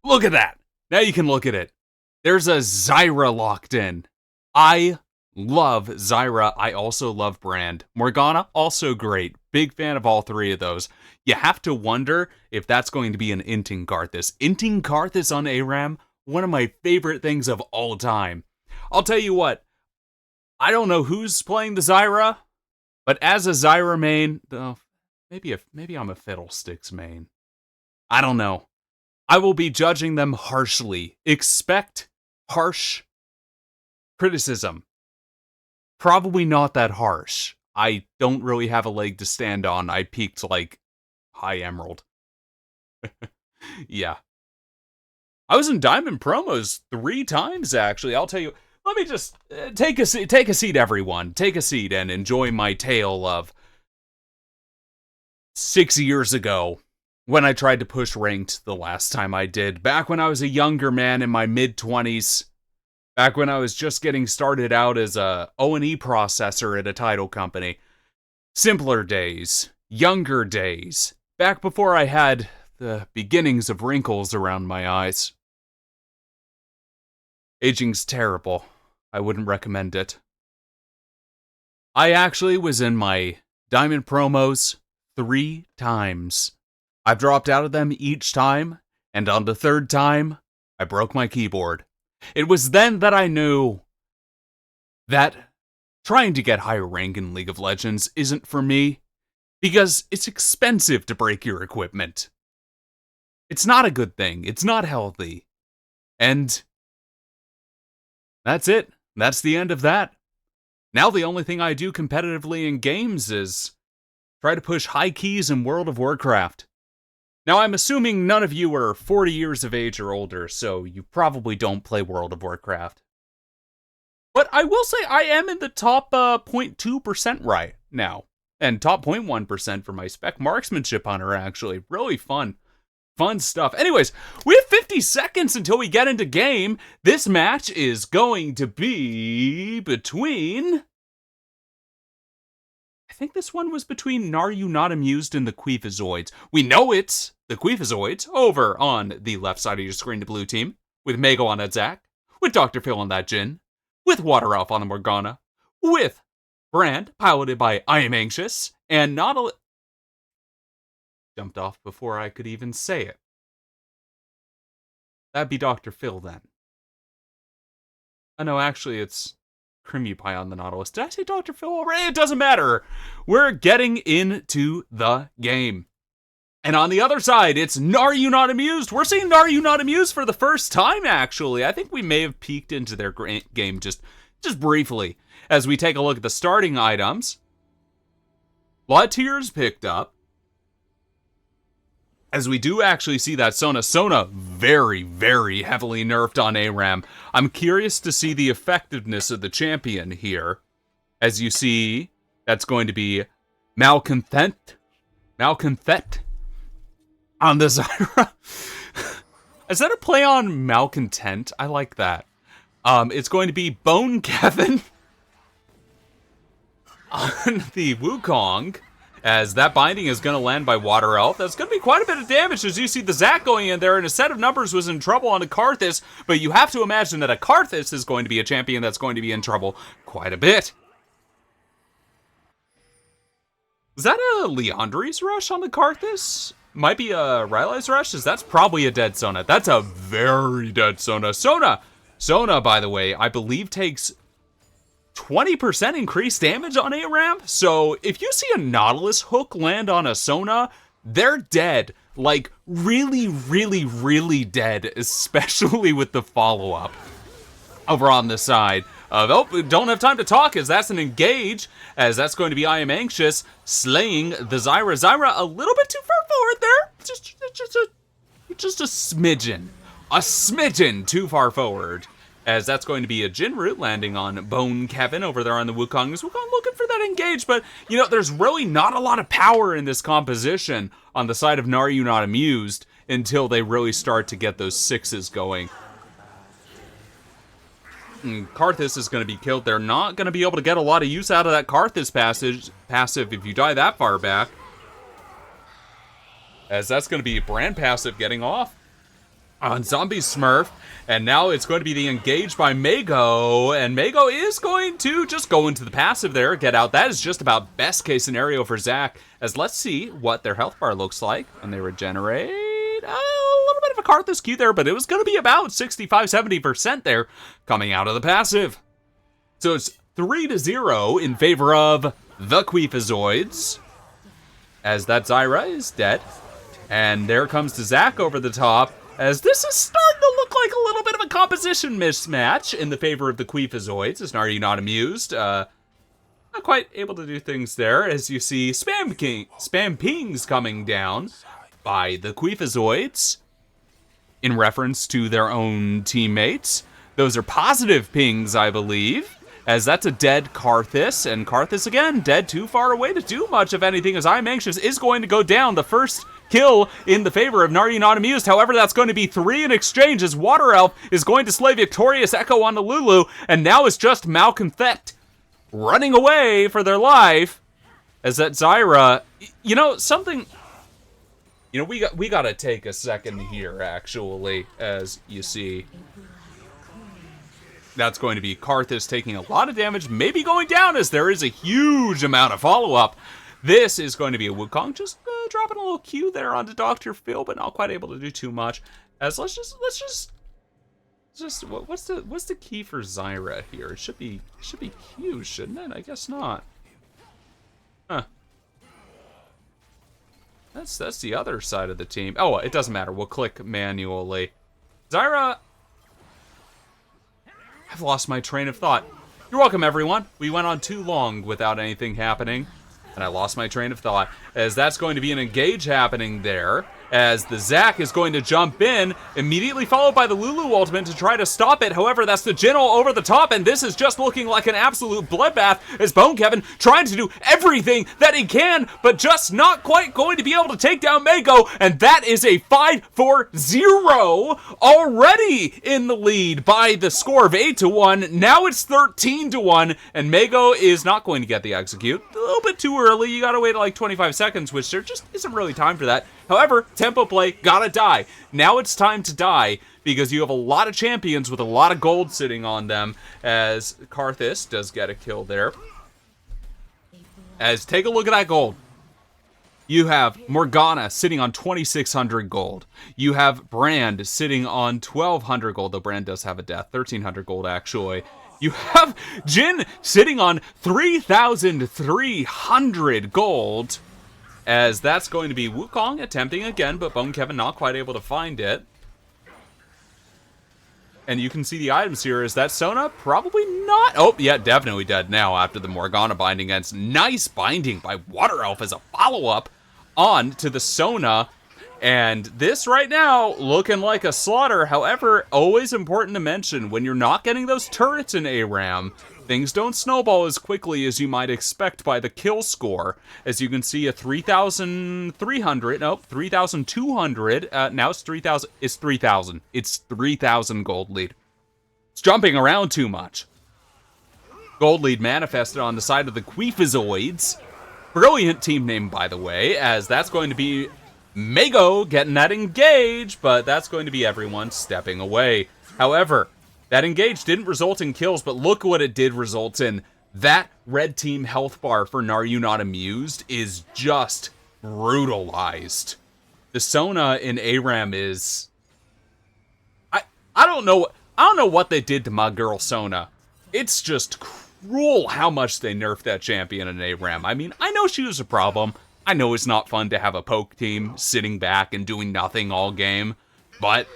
Look at that. Now you can look at it. There's a Zyra locked in. I Love Zyra. I also love Brand. Morgana, also great. Big fan of all three of those. You have to wonder if that's going to be an Inting Karthus. Inting Karthus on ARAM, one of my favorite things of all time. I'll tell you what, I don't know who's playing the Zyra, but as a Zyra main, maybe I'm a Fiddlesticks main. I don't know. I will be judging them harshly. Expect harsh criticism. Probably not that harsh. I don't really have a leg to stand on. I peaked like high emerald. Yeah. I was in Diamond promos 3 times, actually. I'll tell you. Let me just take a seat, everyone. Take a seat and enjoy my tale of 6 years ago when I tried to push ranked the last time I did. Back when I was a younger man in my mid-20s. Back when I was just getting started out as a O&E processor at a title company. Simpler days. Younger days. Back before I had the beginnings of wrinkles around my eyes. Aging's terrible. I wouldn't recommend it. I actually was in my Diamond promos 3 times. I've dropped out of them each time, and on the 3rd time, I broke my keyboard. It was then that I knew that trying to get higher rank in League of Legends isn't for me, because it's expensive to break your equipment. It's not a good thing. It's not healthy. And that's it. That's the end of that. Now the only thing I do competitively in games is try to push high keys in World of Warcraft. Now I'm assuming none of you are 40 years of age or older, so you probably don't play World of Warcraft. But I will say I am in the top 0.2% right now. And top 0.1% for my spec marksmanship hunter, actually. Really fun. Fun stuff. Anyways, we have 50 seconds until we get into game. This match is going to be between... I think this one was between Gnar, You Not Amused and the Queefazoids. We know it's the Queefazoids over on the left side of your screen, the blue team, with Mago on that Zac, with Dr. Phil on that Jhin, with Water Elf on the Morgana, with Brand, piloted by I Am Anxious, and jumped off before I could even say it. That'd be Dr. Phil then. Oh no, actually it's Creamy Pie on the Nautilus. Did I say Dr. Phil already? It doesn't matter. We're getting into the game. And on the other side, it's Gnar, You Not Amused. We're seeing Gnar, You Not Amused for the first time, actually. I think we may have peeked into their game just briefly. As we take a look at the starting items. A lot of tiers picked up. As we do actually see that Sona. Sona very, very heavily nerfed on ARAM. I'm curious to see the effectiveness of the champion here. As you see, that's going to be Malcontent on the Zyra. Is that a play on Malcontent? I like that. It's going to be Bone Kevin on the Wukong. As that binding is going to land by Water Elf. That's going to be quite a bit of damage as you see the Zac going in there, and a set of numbers was in trouble on a Karthus, but you have to imagine that a Karthus is going to be a champion that's going to be in trouble quite a bit. Is that a Leandri's Rush on the Karthus? Might be a Rylai's Rush, as that's probably a dead Sona. That's a very dead Sona. Sona, by the way, I believe takes 20% increased damage on ARAM. So if you see a Nautilus hook land on a Sona, they're dead. Like, really, really, really dead, especially with the follow-up. Over on the side of, oh, don't have time to talk, as that's an engage, as that's going to be I Am Anxious, slaying the Zyra. Zyra a little bit too far forward there. Just a smidgen. A smidgen too far forward. As that's going to be a Jhin root landing on Bone Kevin over there on the Wukong. Wukong looking for that engage, but, you know, there's really not a lot of power in this composition on the side of Gnar, You Not Amused until they really start to get those 6s going. Karthus is going to be killed. They're not going to be able to get a lot of use out of that Karthus passive if you die that far back. As that's going to be Brand passive getting off. on Zombie Smurf, and now it's going to be the engage by Mago, and Mago is going to just go into the passive there, get out. That is just about best case scenario for Zach, as let's see what their health bar looks like when they regenerate. A little bit of a Karthus Q there, but it was going to be about 65-70% there coming out of the passive. So it's 3-0 in favor of the Queefazoids, as that Zyra is dead. And there comes to Zach over the top, as this is starting to look like a little bit of a composition mismatch in the favor of the Queefazoids, as Are You Not Amused? Not quite able to do things there, as you see spam pings coming down by the Queefazoids in reference to their own teammates. Those are positive pings, I believe, as that's a dead Karthus, and Karthus, again, dead too far away to do much of anything, as I'm Anxious is going to go down. The first kill in the favor of Are You Not Amused. However, that's going to be 3 in exchange, as Water Elf is going to slay Victorious Echo on the Lulu, and now it's just Malconthet running away for their life, as that Zyra, you know, something, you know, we gotta take a second here, actually, as you see. That's going to be Karthus taking a lot of damage, maybe going down, as there is a huge amount of follow-up. This is going to be a Wukong just dropping a little Q there onto Dr. Phil, but not quite able to do too much. As let's just what's the key for Zyra here? It should be Q, shouldn't it? I guess not. Huh. That's the other side of the team. Oh, it doesn't matter. We'll click manually. Zyra, I've lost my train of thought. You're welcome, everyone. We went on too long without anything happening, and I lost my train of thought, as that's going to be an engage happening there, as the Zac is going to jump in, immediately followed by the Lulu ultimate to try to stop it. However, that's the Jin'l over the top, and this is just looking like an absolute bloodbath, as Bone Kevin trying to do everything that he can, but just not quite going to be able to take down Mago, and that is a 5-4-0 already in the lead by the score of 8-1. Now it's 13-1, and Mago is not going to get the execute. A little bit too early. You gotta wait like 25 seconds, which there just isn't really time for that. However, tempo play, gotta die. Now it's time to die, because you have a lot of champions with a lot of gold sitting on them, as Karthus does get a kill there. As, take a look at that gold. You have Morgana sitting on 2,600 gold. You have Brand sitting on 1,200 gold, though Brand does have a death, 1,300 gold actually. You have Jin sitting on 3,300 gold, as that's going to be Wukong attempting again, but Bone Kevin not quite able to find it. And you can see the items here. Is that Sona? Probably not. Oh, yeah, definitely dead now after the Morgana binding ends. Nice binding by Water Elf as a follow-up on to the Sona. And this right now looking like a slaughter. However, always important to mention, when you're not getting those turrets in ARAM, things don't snowball as quickly as you might expect by the kill score. As you can see, a 3,300, no, 3,200, now it's 3,000, it's 3,000. It's 3,000 gold lead. It's jumping around too much. Gold lead manifested on the side of the Queefazoids. Brilliant team name, by the way, as that's going to be Mago getting that engage, but that's going to be everyone stepping away. However, that engage didn't result in kills, but look what it did result in. That red team health bar for Are You Not Amused is just brutalized. The Sona in ARAM is... I don't know what they did to my girl Sona. It's just cruel how much they nerfed that champion in ARAM. I mean, I know she was a problem. I know it's not fun to have a poke team sitting back and doing nothing all game, but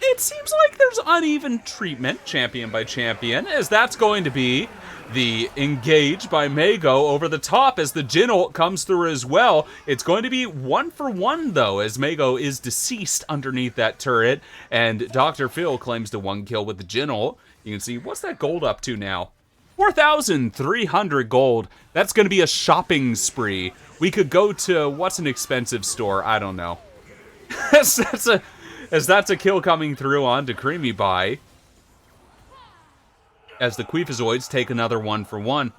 it seems like there's uneven treatment, champion by champion, as that's going to be the engage by Mago over the top as the Jin'l comes through as well. It's going to be 1-for-1, though, as Mago is deceased underneath that turret, and Dr. Phil claims the 1 kill with the Jin'l. You can see, what's that gold up to now? 4,300 gold. That's going to be a shopping spree. We could go to, what's an expensive store? I don't know. As that's a kill coming through onto Creamy Pie. As the Queefazoids take another 1-for-1.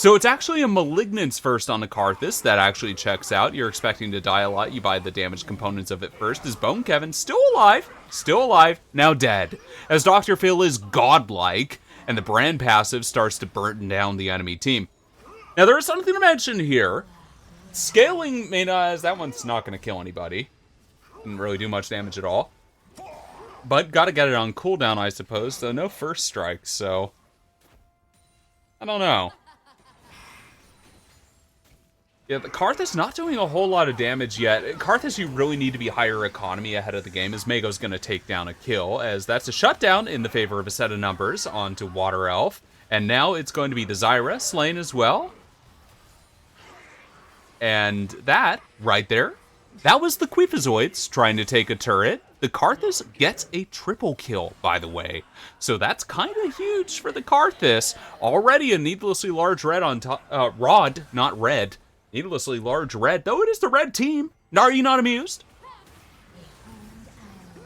So it's actually a Malignance first on the Karthus that actually checks out. You're expecting to die a lot. You buy the damage components of it first. Is Bone Kevin still alive? Still alive, now dead. As Dr. Phil is godlike, and the brand passive starts to burn down the enemy team. Now there is something to mention here. Scaling may not, as that one's not going to kill anybody. Didn't really do much damage at all. But gotta get it on cooldown, I suppose, though no first strike, so... I don't know. Yeah, the Karthus not doing a whole lot of damage yet. Karthus, you really need to be higher economy ahead of the game, as Mago's going to take down a kill, as that's a shutdown in the favor of a set of numbers onto Water Elf. And now it's going to be the Zyra slain as well. And that, right there, that was the Queefazoids trying to take a turret. The Karthus gets a triple kill, by the way. So that's kind of huge for the Karthus. Already a needlessly large red on top, rod, not red. Needlessly large red, though it is the red team. Are you not amused?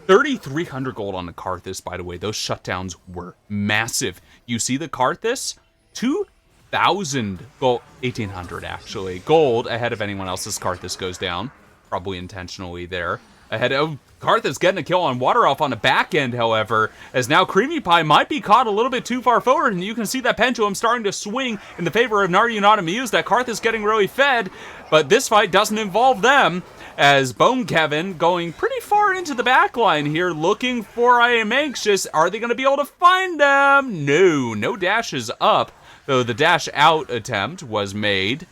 3,300 gold on the Karthus, by the way. Those shutdowns were massive. You see the Karthus? 2,000 gold, 1,800 actually. Gold ahead of anyone else's Karthus goes down. Probably intentionally there. Ahead of Karthus getting a kill on Water Elf on the back end, however, as now Creamy Pie might be caught a little bit too far forward, and you can see that pendulum starting to swing in the favor of Are You Not Amused, that Karthus getting really fed, but this fight doesn't involve them, as Bone Kevin going pretty far into the back line here, looking for I Am Anxious. Are they going to be able to find them? No dashes up, though the dash out attempt was made.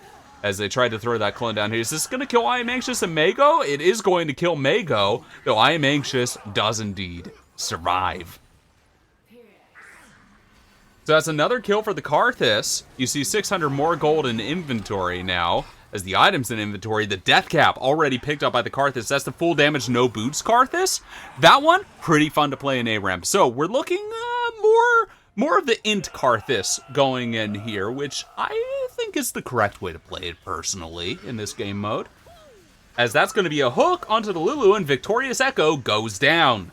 As they tried to throw that clone down here. Is this going to kill I Am Anxious and Mago? It is going to kill Mago, though I Am Anxious does indeed survive. So that's another kill for the Karthus. You see 600 more gold in inventory now. As the items in inventory, the Death Cap already picked up by the Karthus. That's the full damage, no boots Karthus. That one, pretty fun to play in ARAM. So we're looking more of the int Karthus going in here, which I think is the correct way to play it personally in this game mode. As that's going to be a hook onto the Lulu, and Victorious Echo goes down.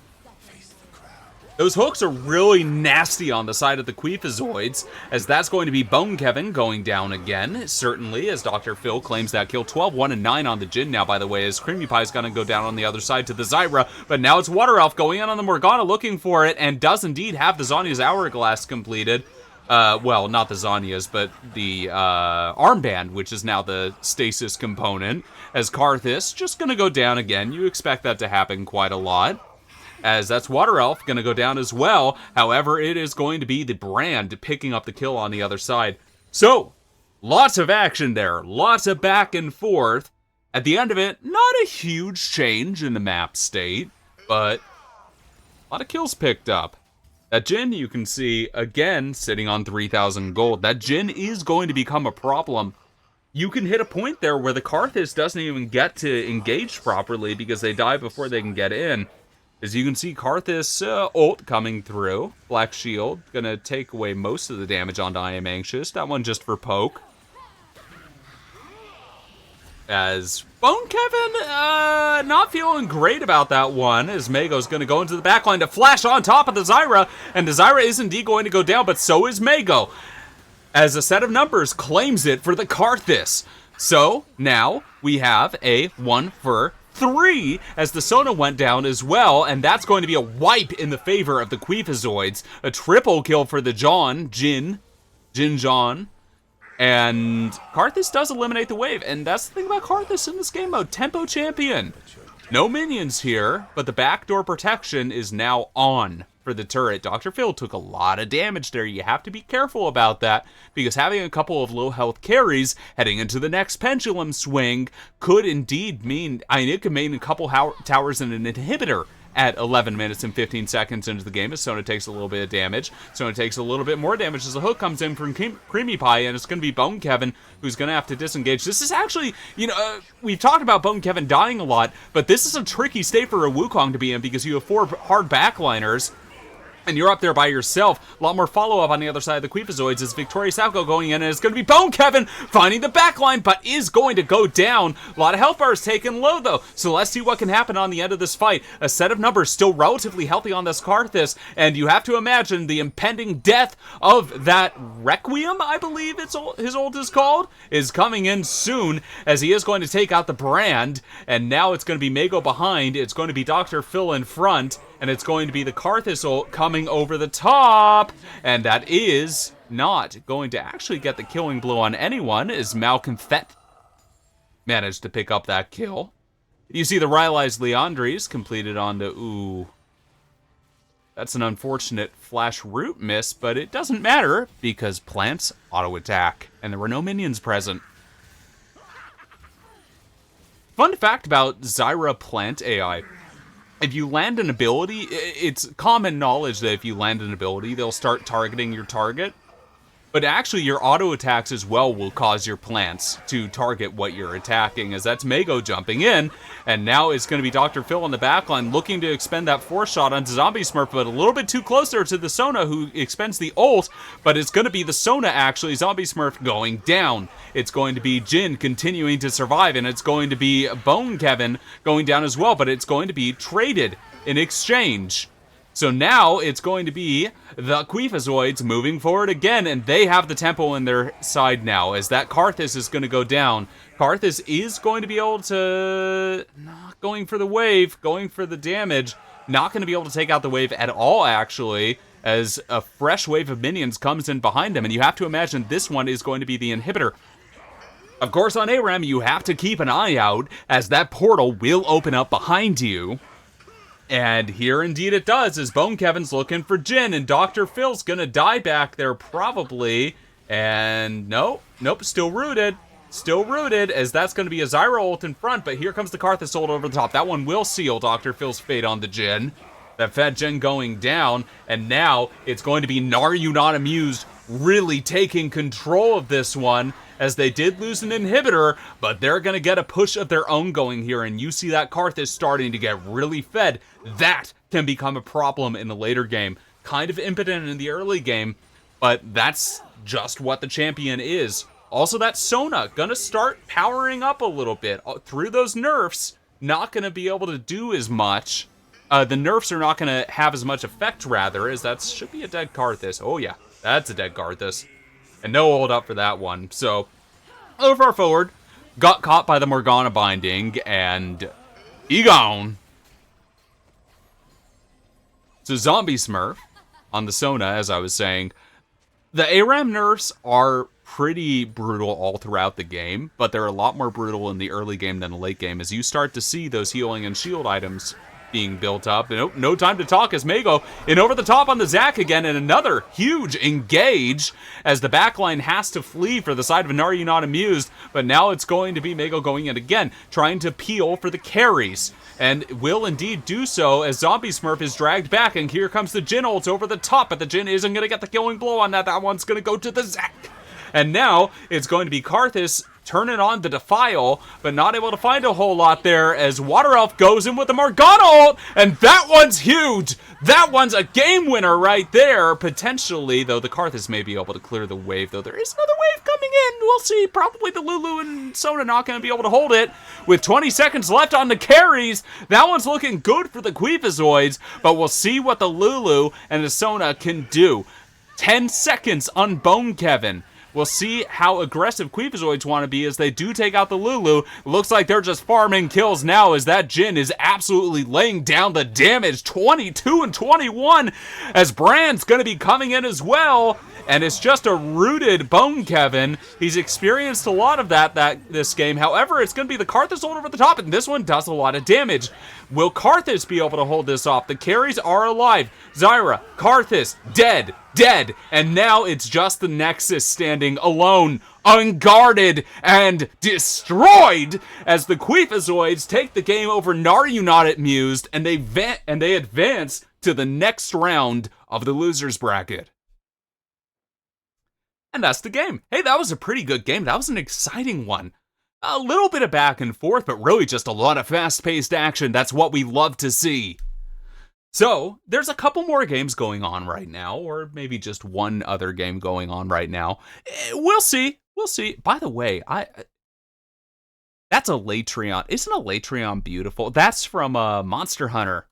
Those hooks are really nasty on the side of the Queefazoids, as that's going to be Bone Kevin going down again, certainly, as Dr. Phil claims that kill. 12, 1, and 9 on the Jin now, by the way, as Creamy Pie's going to go down on the other side to the Zyra, but now it's Water Elf going in on the Morgana looking for it, and does indeed have the Zanya's Hourglass completed. Well, not the Zanya's, but the armband, which is now the stasis component, as Karthus just going to go down again. You expect that to happen quite a lot, as that's Water Elf going to go down as well. However, it is going to be the brand picking up the kill on the other side. So, lots of action there, lots of back and forth. At the end of it, not a huge change in the map state, but a lot of kills picked up. That Jin, you can see, again, sitting on 3,000 gold. That Jin is going to become a problem. You can hit a point there where the Karthus doesn't even get to engage properly because they die before they can get in. As you can see, Karthus ult coming through. Black Shield, gonna take away most of the damage onto I Am Anxious. That one just for poke. As Bone Kevin, not feeling great about that one, as Mago's going to go into the backline to flash on top of the Zyra, and the Zyra is indeed going to go down, but so is Mago, as a set of numbers claims it for the Karthus. So, now, we have a 1 for 3, as the Sona went down as well, and that's going to be a wipe in the favor of the Queefazoids. A triple kill for the Jin. And Karthus does eliminate the wave, and that's the thing about Karthus in this game mode. Tempo champion. No minions here, but the backdoor protection is now on for the turret. Dr. Phil took a lot of damage there. You have to be careful about that, because having a couple of low health carries heading into the next pendulum swing could indeed mean, it could mean a couple towers and an inhibitor at 11 minutes and 15 seconds into the game, as Sona takes a little bit of damage. Sona takes a little bit more damage as the hook comes in from Creamy Pie, and it's going to be Bone Kevin who's going to have to disengage. This is actually, we've talked about Bone Kevin dying a lot, but this is a tricky state for a Wukong to be in, because you have 4 hard backliners, and you're up there by yourself. A lot more follow-up on the other side of the Queefazoids is Victorious Alco going in, and it's going to be Bone Kevin finding the backline, but is going to go down. A lot of health bars taken low, though, so let's see what can happen on the end of this fight. A set of numbers still relatively healthy on this Karthus, and you have to imagine the impending death of that Requiem, I believe his ult is called, is coming in soon, as he is going to take out the brand, and now it's going to be Mago behind, it's going to be Dr. Phil in front, and it's going to be the Karthus ult coming over the top, and that is not going to actually get the killing blow on anyone, as Malconfet managed to pick up that kill. You see the Rylai's Leandries completed on the, ooh, that's an unfortunate flash root miss, but it doesn't matter, because plants auto-attack, and there were no minions present. Fun fact about Zyra plant AI. If you land an ability, it's common knowledge that if you land an ability, they'll start targeting your target. But actually, your auto attacks as well will cause your plants to target what you're attacking, as that's Mago jumping in. And now it's going to be Dr. Phil on the backline looking to expend that force shot onto Zombie Smurf, but a little bit too close there to the Sona, who expends the ult. But it's going to be the Sona, actually, Zombie Smurf going down. It's going to be Jin continuing to survive, and it's going to be Bone Kevin going down as well, but it's going to be traded in exchange. So now it's going to be the Queefazoids moving forward again, and they have the tempo in their side now, as that Karthus is going to go down. Karthus is going to be able to, not going for the wave, going for the damage, not going to be able to take out the wave at all, actually, as a fresh wave of minions comes in behind them, and you have to imagine this one is going to be the inhibitor. Of course, on ARAM, you have to keep an eye out, as that portal will open up behind you. And here indeed it does, as Bone Kevin's looking for Jin, and Dr. Phil's gonna die back there probably. And nope, still rooted. Still rooted, as that's gonna be a Zyra ult in front, but here comes the Karthus ult over the top. That one will seal Dr. Phil's fate on the Jin. That fat Jin going down, and now it's going to be Gnar You Not Amused really taking control of this one, as they did lose an inhibitor, but they're going to get a push of their own going here, and you see that Karthus starting to get really fed. That can become a problem in the later game. Kind of impotent in the early game, but that's just what the champion is. Also, that Sona going to start powering up a little bit. Through those nerfs, not going to be able to do as much. The nerfs are not going to have as much effect, rather, as that should be a dead Karthus. Oh yeah, that's a dead Karthus. And no hold up for that one. So, a little far forward, got caught by the Morgana binding, and he gone. So Zombie Smurf on the Sona, as I was saying, the ARAM nerfs are pretty brutal all throughout the game, but they're a lot more brutal in the early game than the late game, as you start to see those healing and shield items being built up. No time to talk, as Mago in over the top on the Zac again, and another huge engage as the backline has to flee for the side of Gnar You Not Amused, but now it's going to be Mago going in again, trying to peel for the carries, and will indeed do so as Zombie Smurf is dragged back, and here comes the Jin ult over the top, but the Jin isn't going to get the killing blow on that. That one's going to go to the Zac. And now it's going to be Karthus turning on the Defile, but not able to find a whole lot there, as Water Elf goes in with the Morgana ult, and that one's huge! That one's a game winner right there, potentially, though the Karthus may be able to clear the wave, though there is another wave coming in. We'll see. Probably the Lulu and Sona not going to be able to hold it. With 20 seconds left on the carries, that one's looking good for the Queefazoids, but we'll see what the Lulu and the Sona can do. 10 seconds on Bone Kevin. We'll see how aggressive Queefazoids want to be as they do take out the Lulu. Looks like they're just farming kills now, as that Jin is absolutely laying down the damage. 22 and 21 as Brand's going to be coming in as well. And it's just a rooted Bone Kevin. He's experienced a lot of that this game. However, it's going to be the Karthus ult over the top, and this one does a lot of damage. Will Karthus be able to hold this off? The carries are alive. Zyra, Karthus, dead, and now it's just the Nexus standing alone, unguarded, and destroyed as the Queefazoids take the game over Gnar You Not Amused, and they advance to the next round of the losers bracket. And that's the game. Hey, that was a pretty good game. That was an exciting one. A little bit of back and forth, but really just a lot of fast-paced action. That's what we love to see. So, there's a couple more games going on right now, or maybe just one other game going on right now. We'll see. We'll see. By the way, that's a Latreon. Isn't a Latreon beautiful? That's from Monster Hunter.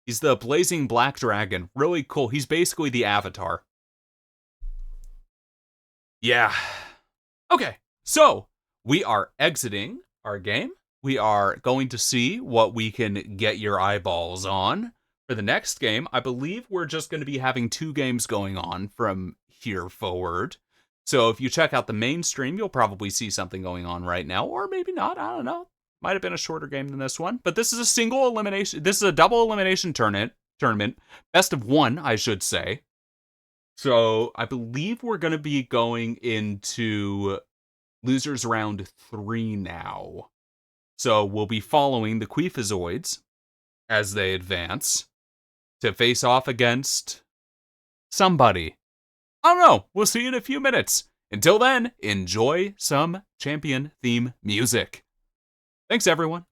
He's the blazing black dragon. Really cool. He's basically the Avatar. Yeah. Okay, so we are exiting our game. We are going to see what we can get your eyeballs on. For the next game, I believe we're just going to be having 2 games going on from here forward. So if you check out the main stream, you'll probably see something going on right now, or maybe not. I don't know. Might have been a shorter game than this one, but this is a single elimination. This is a double elimination tournament. Best of 1, I should say. So I believe we're going to be going into losers round 3 now. So we'll be following the Queefazoids as they advance to face off against somebody. I don't know. We'll see you in a few minutes. Until then, enjoy some champion theme music. Thanks, everyone.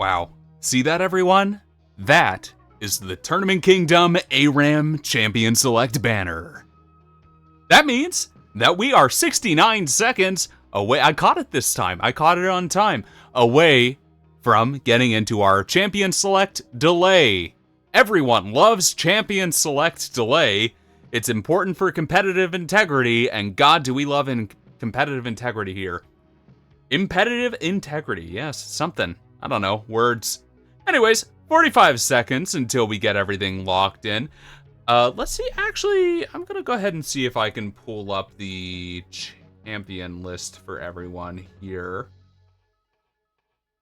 Wow. See that, everyone? That is the Tournament Kingdom ARAM Champion Select banner. That means that we are 69 seconds away. I caught it this time. I caught it on time. Away from getting into our Champion Select delay. Everyone loves Champion Select delay. It's important for competitive integrity, and God, do we love competitive integrity here. Impetitive integrity, yes, something. I don't know, words. Anyways, 45 seconds until we get everything locked in. Let's see, actually, I'm gonna go ahead and see if I can pull up the champion list for everyone here.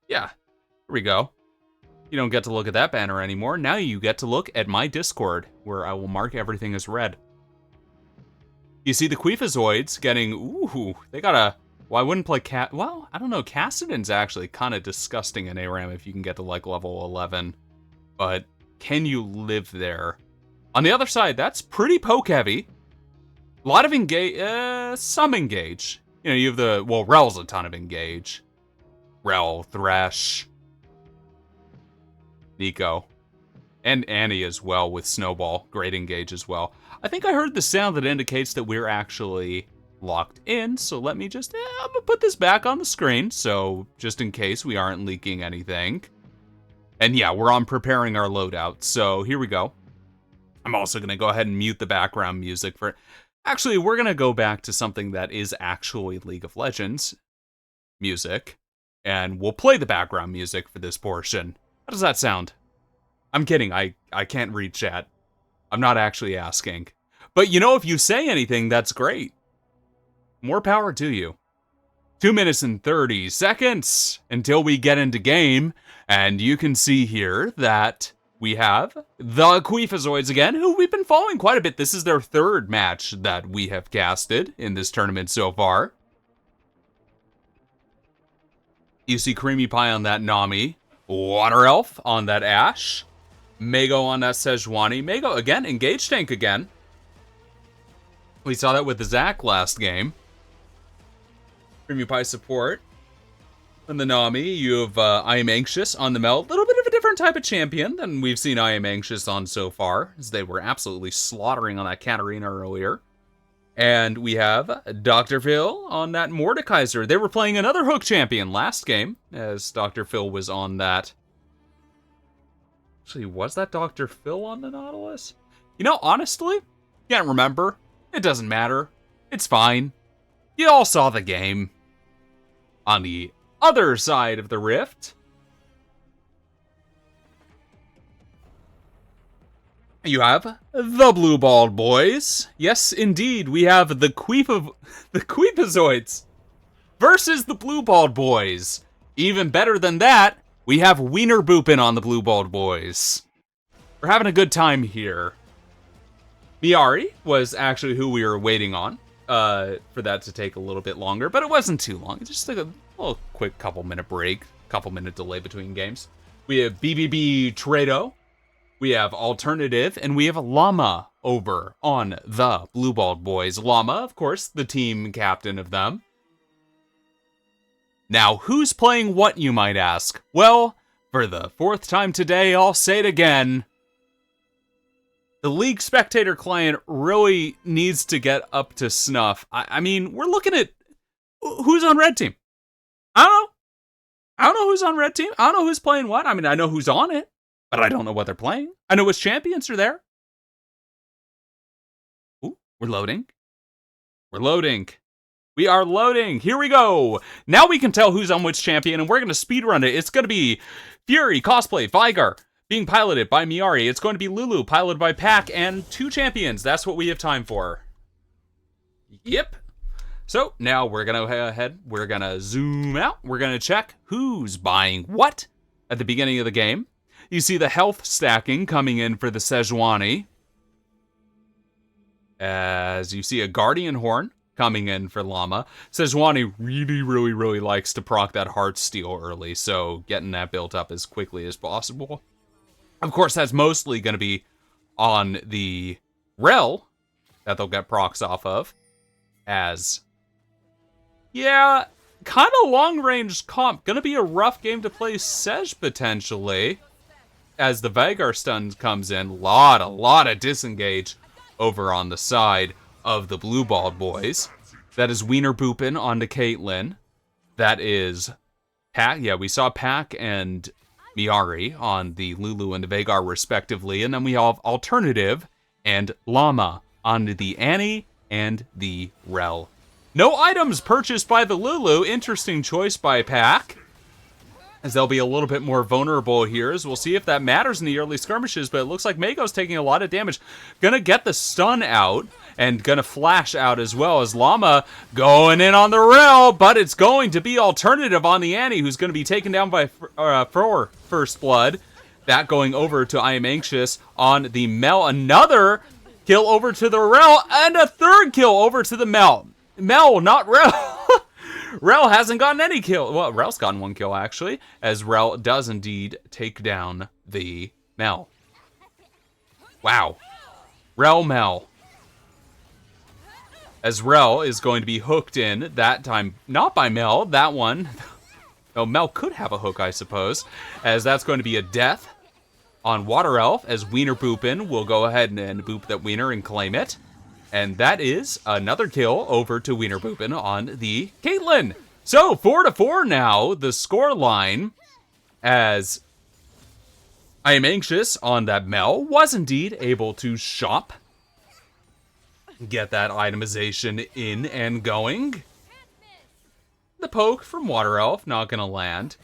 Yeah, here we go. You don't get to look at that banner anymore. Now you get to look at my Discord, where I will mark everything as red. You see the Queefazoids getting, ooh, they got a, well, I wouldn't play well, I don't know, Cassidon's actually kind of disgusting in ARAM if you can get to like level 11. But can you live there? On the other side, that's pretty poke heavy. A lot of engage, some engage. You know, you have the, well, Rel's a ton of engage. Rel, Thresh, Nico, and Annie as well with Snowball. Great engage as well. I think I heard the sound that indicates that we're actually locked in, so let me just, I'm gonna put this back on the screen, so just in case we aren't leaking anything. And yeah, we're on preparing our loadout, so here we go. I'm also gonna go ahead and mute the background music for, actually, we're gonna go back to something that is actually League of Legends music, and we'll play the background music for this portion. How does that sound? I'm kidding, I can't read chat. I'm not actually asking. But you know, if you say anything, that's great. More power to you. 2 minutes and 30 seconds until we get into game. And you can see here that we have the Queefazoids again, who we've been following quite a bit. This is their third match that we have casted in this tournament so far. You see Creamy Pie on that Nami. Water Elf on that Ashe. Mago on that Sejuani. Mago, again, engage tank again. We saw that with the Zac last game. Creamy Pie support. On the Nami, you have I Am Anxious on the Mel. A little bit of a different type of champion than we've seen I Am Anxious on so far, as they were absolutely slaughtering on that Katarina earlier. And we have Dr. Phil on that Mordekaiser. They were playing another hook champion last game, as Dr. Phil was on that. Actually, was that Dr. Phil on the Nautilus? You know, honestly, can't remember. It doesn't matter. It's fine. You all saw the game. On the other side of the rift, you have the Blue Balled Boys. Yes, indeed, we have the Queefazoids versus the Blue Balled Boys. Even better than that, we have Wiener Boopin on the Blue Balled Boys. We're having a good time here. Miari was actually who we were waiting on for that to take a little bit longer, but it wasn't too long. It just took a little quick couple-minute break, couple-minute delay between games. We have BBB Trado. We have Alternative, and we have Llama over on the Blue Balled Boys. Llama, of course, the team captain of them. Now, who's playing what, you might ask? Well, for the fourth time today, I'll say it again. The League Spectator client really needs to get up to snuff. I mean, we're looking at who's on red team. I don't know. I don't know who's on red team. I don't know who's playing what. I mean, I know who's on it, but I don't know what they're playing. I know which champions are there. Ooh, we're loading. We're loading. We are loading. Here we go. Now we can tell who's on which champion, and we're going to speedrun it. It's going to be Fury, Cosplay, Vigar, being piloted by Miari. It's going to be Lulu, piloted by Pack, and 2 champions. That's what we have time for. Yep. So now we're going to go ahead. We're going to zoom out. We're going to check who's buying what at the beginning of the game. You see the health stacking coming in for the Sejuani. As you see a Guardian Horn coming in for Llama. Sejuani really likes to proc that Heart Steel early, so getting that built up as quickly as possible. Of course, that's mostly going to be on the Rel that they'll get procs off of. As, yeah, kind of long-range comp. Gonna be a rough game to play Sej, potentially. As the Veigar stun comes in, a lot of disengage over on the side of the Blue Balled boys. That is Wiener Boopin onto Caitlyn. That is Pack. Yeah, we saw Pack and Miari on the Lulu and the Veigar respectively. And then we have Alternative and Llama onto the Annie and the Rel. No items purchased by the Lulu. Interesting choice by Pack, as they'll be a little bit more vulnerable here, as we'll see if that matters in the early skirmishes, but it looks like Mago's taking a lot of damage. Gonna get the stun out, and gonna flash out as well, as Llama going in on the Rel, but it's going to be Alternative on the Annie, who's gonna be taken down by for First Blood. That going over to I Am Anxious on the Mel. Another kill over to the Rel, and a third kill over to the Mel. Mel, not Rel. Rel hasn't gotten any kill. Well, Rel's gotten one kill, actually, as Rel does indeed take down the Mel. Wow. Rel Mel. As Rel is going to be hooked in, that time not by Mel, that one. Oh, Mel could have a hook, I suppose, as that's going to be a death on Water Elf, as Wiener Boopin will go ahead and boop that Wiener and claim it. And that is another kill over to Wiener Boopin on the Caitlyn. So 4-4 now, the score line, as I Am Anxious on that Mel was indeed able to shop, get that itemization in and going. The poke from Water Elf, not gonna land.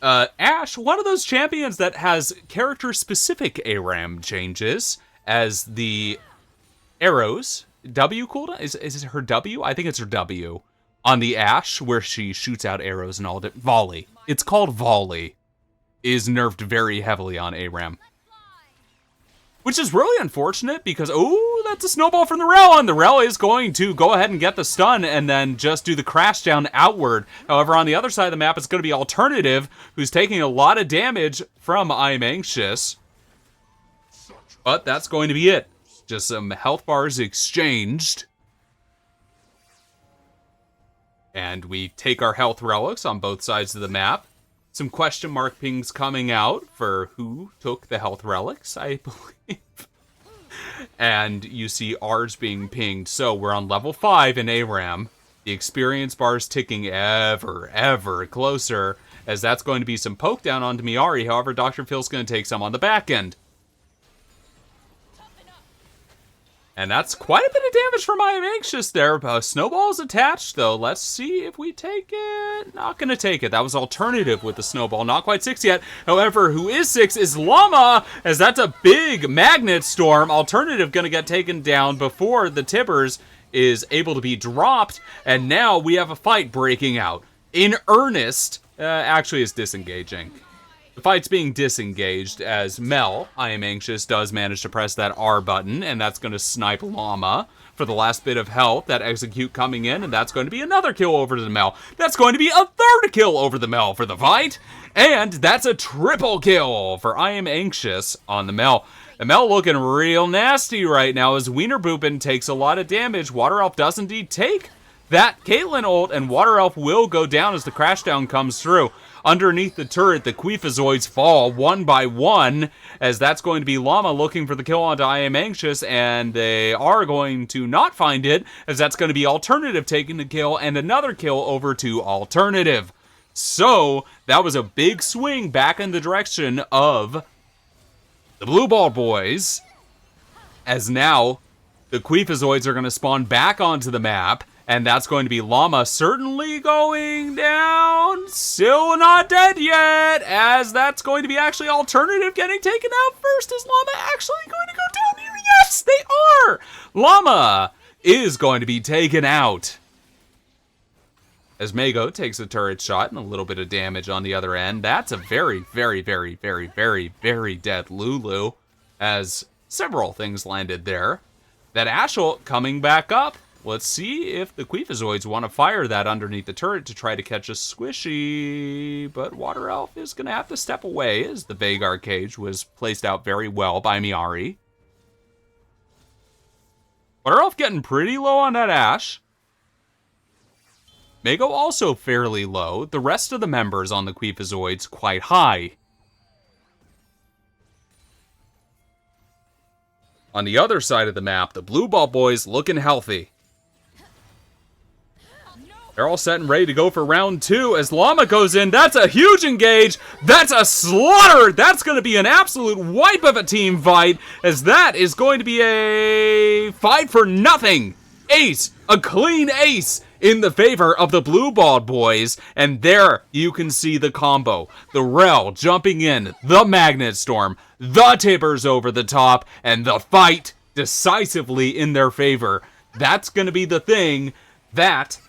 Ashe, one of those champions that has character-specific ARAM changes, as the arrows, W cooldown? Is it her W? I think it's her W. On the Ashe, where she shoots out arrows and all that. Volley. It's called Volley. Is nerfed very heavily on ARAM. Which is really unfortunate because, oh, that's a snowball from the Rel, and the Rel is going to go ahead and get the stun and then just do the crash down outward. However, on the other side of the map, it's going to be Alternative, who's taking a lot of damage from I Am Anxious. But that's going to be it. Just some health bars exchanged. And we take our health relics on both sides of the map. Some question mark pings coming out for who took the health relics, I believe. And you see ours being pinged. So we're on level 5 in ARAM. The experience bar's ticking ever closer, as that's going to be some poke down onto Miari. However, Dr. Phil's going to take some on the back end. And that's quite a bit of damage from I Am Anxious there. Snowball's attached, though. Let's see if we take it. Not going to take it. That was Alternative with the snowball. Not quite 6 yet. However, who is 6 is Llama, as that's a big magnet storm. Alternative going to get taken down before the Tibbers is able to be dropped. And now we have a fight breaking out. In earnest. Actually, it's disengaging. The fight's being disengaged as Mel, I Am Anxious, does manage to press that R button, and that's going to snipe Llama for the last bit of health. That execute coming in, and that's going to be another kill over to the Mel. That's going to be a third kill over the Mel for the fight, and that's a triple kill for I Am Anxious on the Mel. The Mel looking real nasty right now as Wiener Boopin takes a lot of damage. Water Elf does indeed take that Caitlyn ult, and Water Elf will go down as the crash down comes through. Underneath the turret, the Queefazoids fall one by one, as that's going to be Llama looking for the kill onto I Am Anxious, and they are going to not find it, as that's going to be Alternative taking the kill, and another kill over to Alternative. So, that was a big swing back in the direction of the Blue Ball boys, as now the Queefazoids are going to spawn back onto the map, and that's going to be Llama certainly going down. Still not dead yet, as that's going to be actually Alternative getting taken out first. Is Llama actually going to go down here? Yes, they are! Llama is going to be taken out, as Mago takes a turret shot and a little bit of damage on the other end. That's a very dead Lulu, as several things landed there. That Ashe ult coming back up. Let's see if the Queefazoids want to fire that underneath the turret to try to catch a squishy, but Water Elf is going to have to step away, as the Veigar cage was placed out very well by Miari. Water Elf getting pretty low on that Ashe. Mego also fairly low. The rest of the members on the Queefazoids quite high. On the other side of the map, the Blue Ball boys looking healthy. They're all set and ready to go for round 2 as Llama goes in. That's a huge engage. That's a slaughter. That's going to be an absolute wipe of a team fight, as that is going to be a fight for nothing. Ace, a clean ace in the favor of the Blue Ball boys. And there you can see the combo. The Rel jumping in, the Magnet Storm, the Tippers over the top, and the fight decisively in their favor. That's going to be the thing that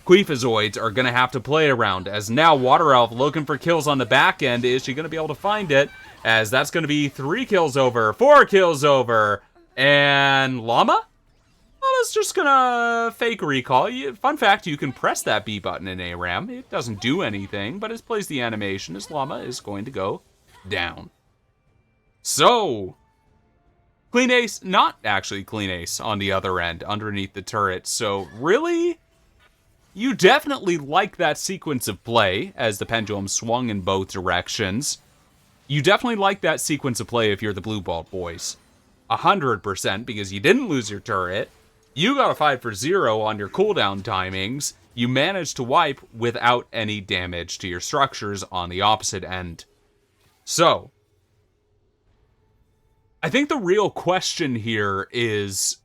Queefazoids are going to have to play around, as now Water Elf looking for kills on the back end. Is she going to be able to find it? As that's going to be 3 kills over, 4 kills over, and Llama? Llama's just going to fake recall. Fun fact, you can press that B button in ARAM. It doesn't do anything, but it plays the animation as Llama is going to go down. So, clean ace, not actually clean ace on the other end, underneath the turret. So, really? You definitely like that sequence of play as the pendulum swung in both directions. You definitely like that sequence of play if you're the Blue Ball boys. 100%, because you didn't lose your turret. You got a 5 for 0 on your cooldown timings. You managed to wipe without any damage to your structures on the opposite end. So, I think the real question here is,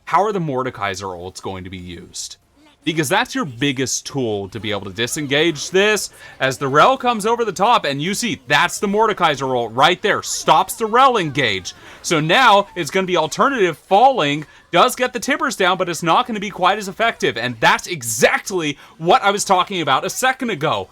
how are the Mordekaiser ults going to be used? Because that's your biggest tool to be able to disengage this, as the Rel comes over the top, and you see, that's the Mordekaiser ult right there, stops the Rel engage. So now, it's going to be alternative falling, does get the Tippers down, but it's not going to be quite as effective, and that's exactly what I was talking about a second ago.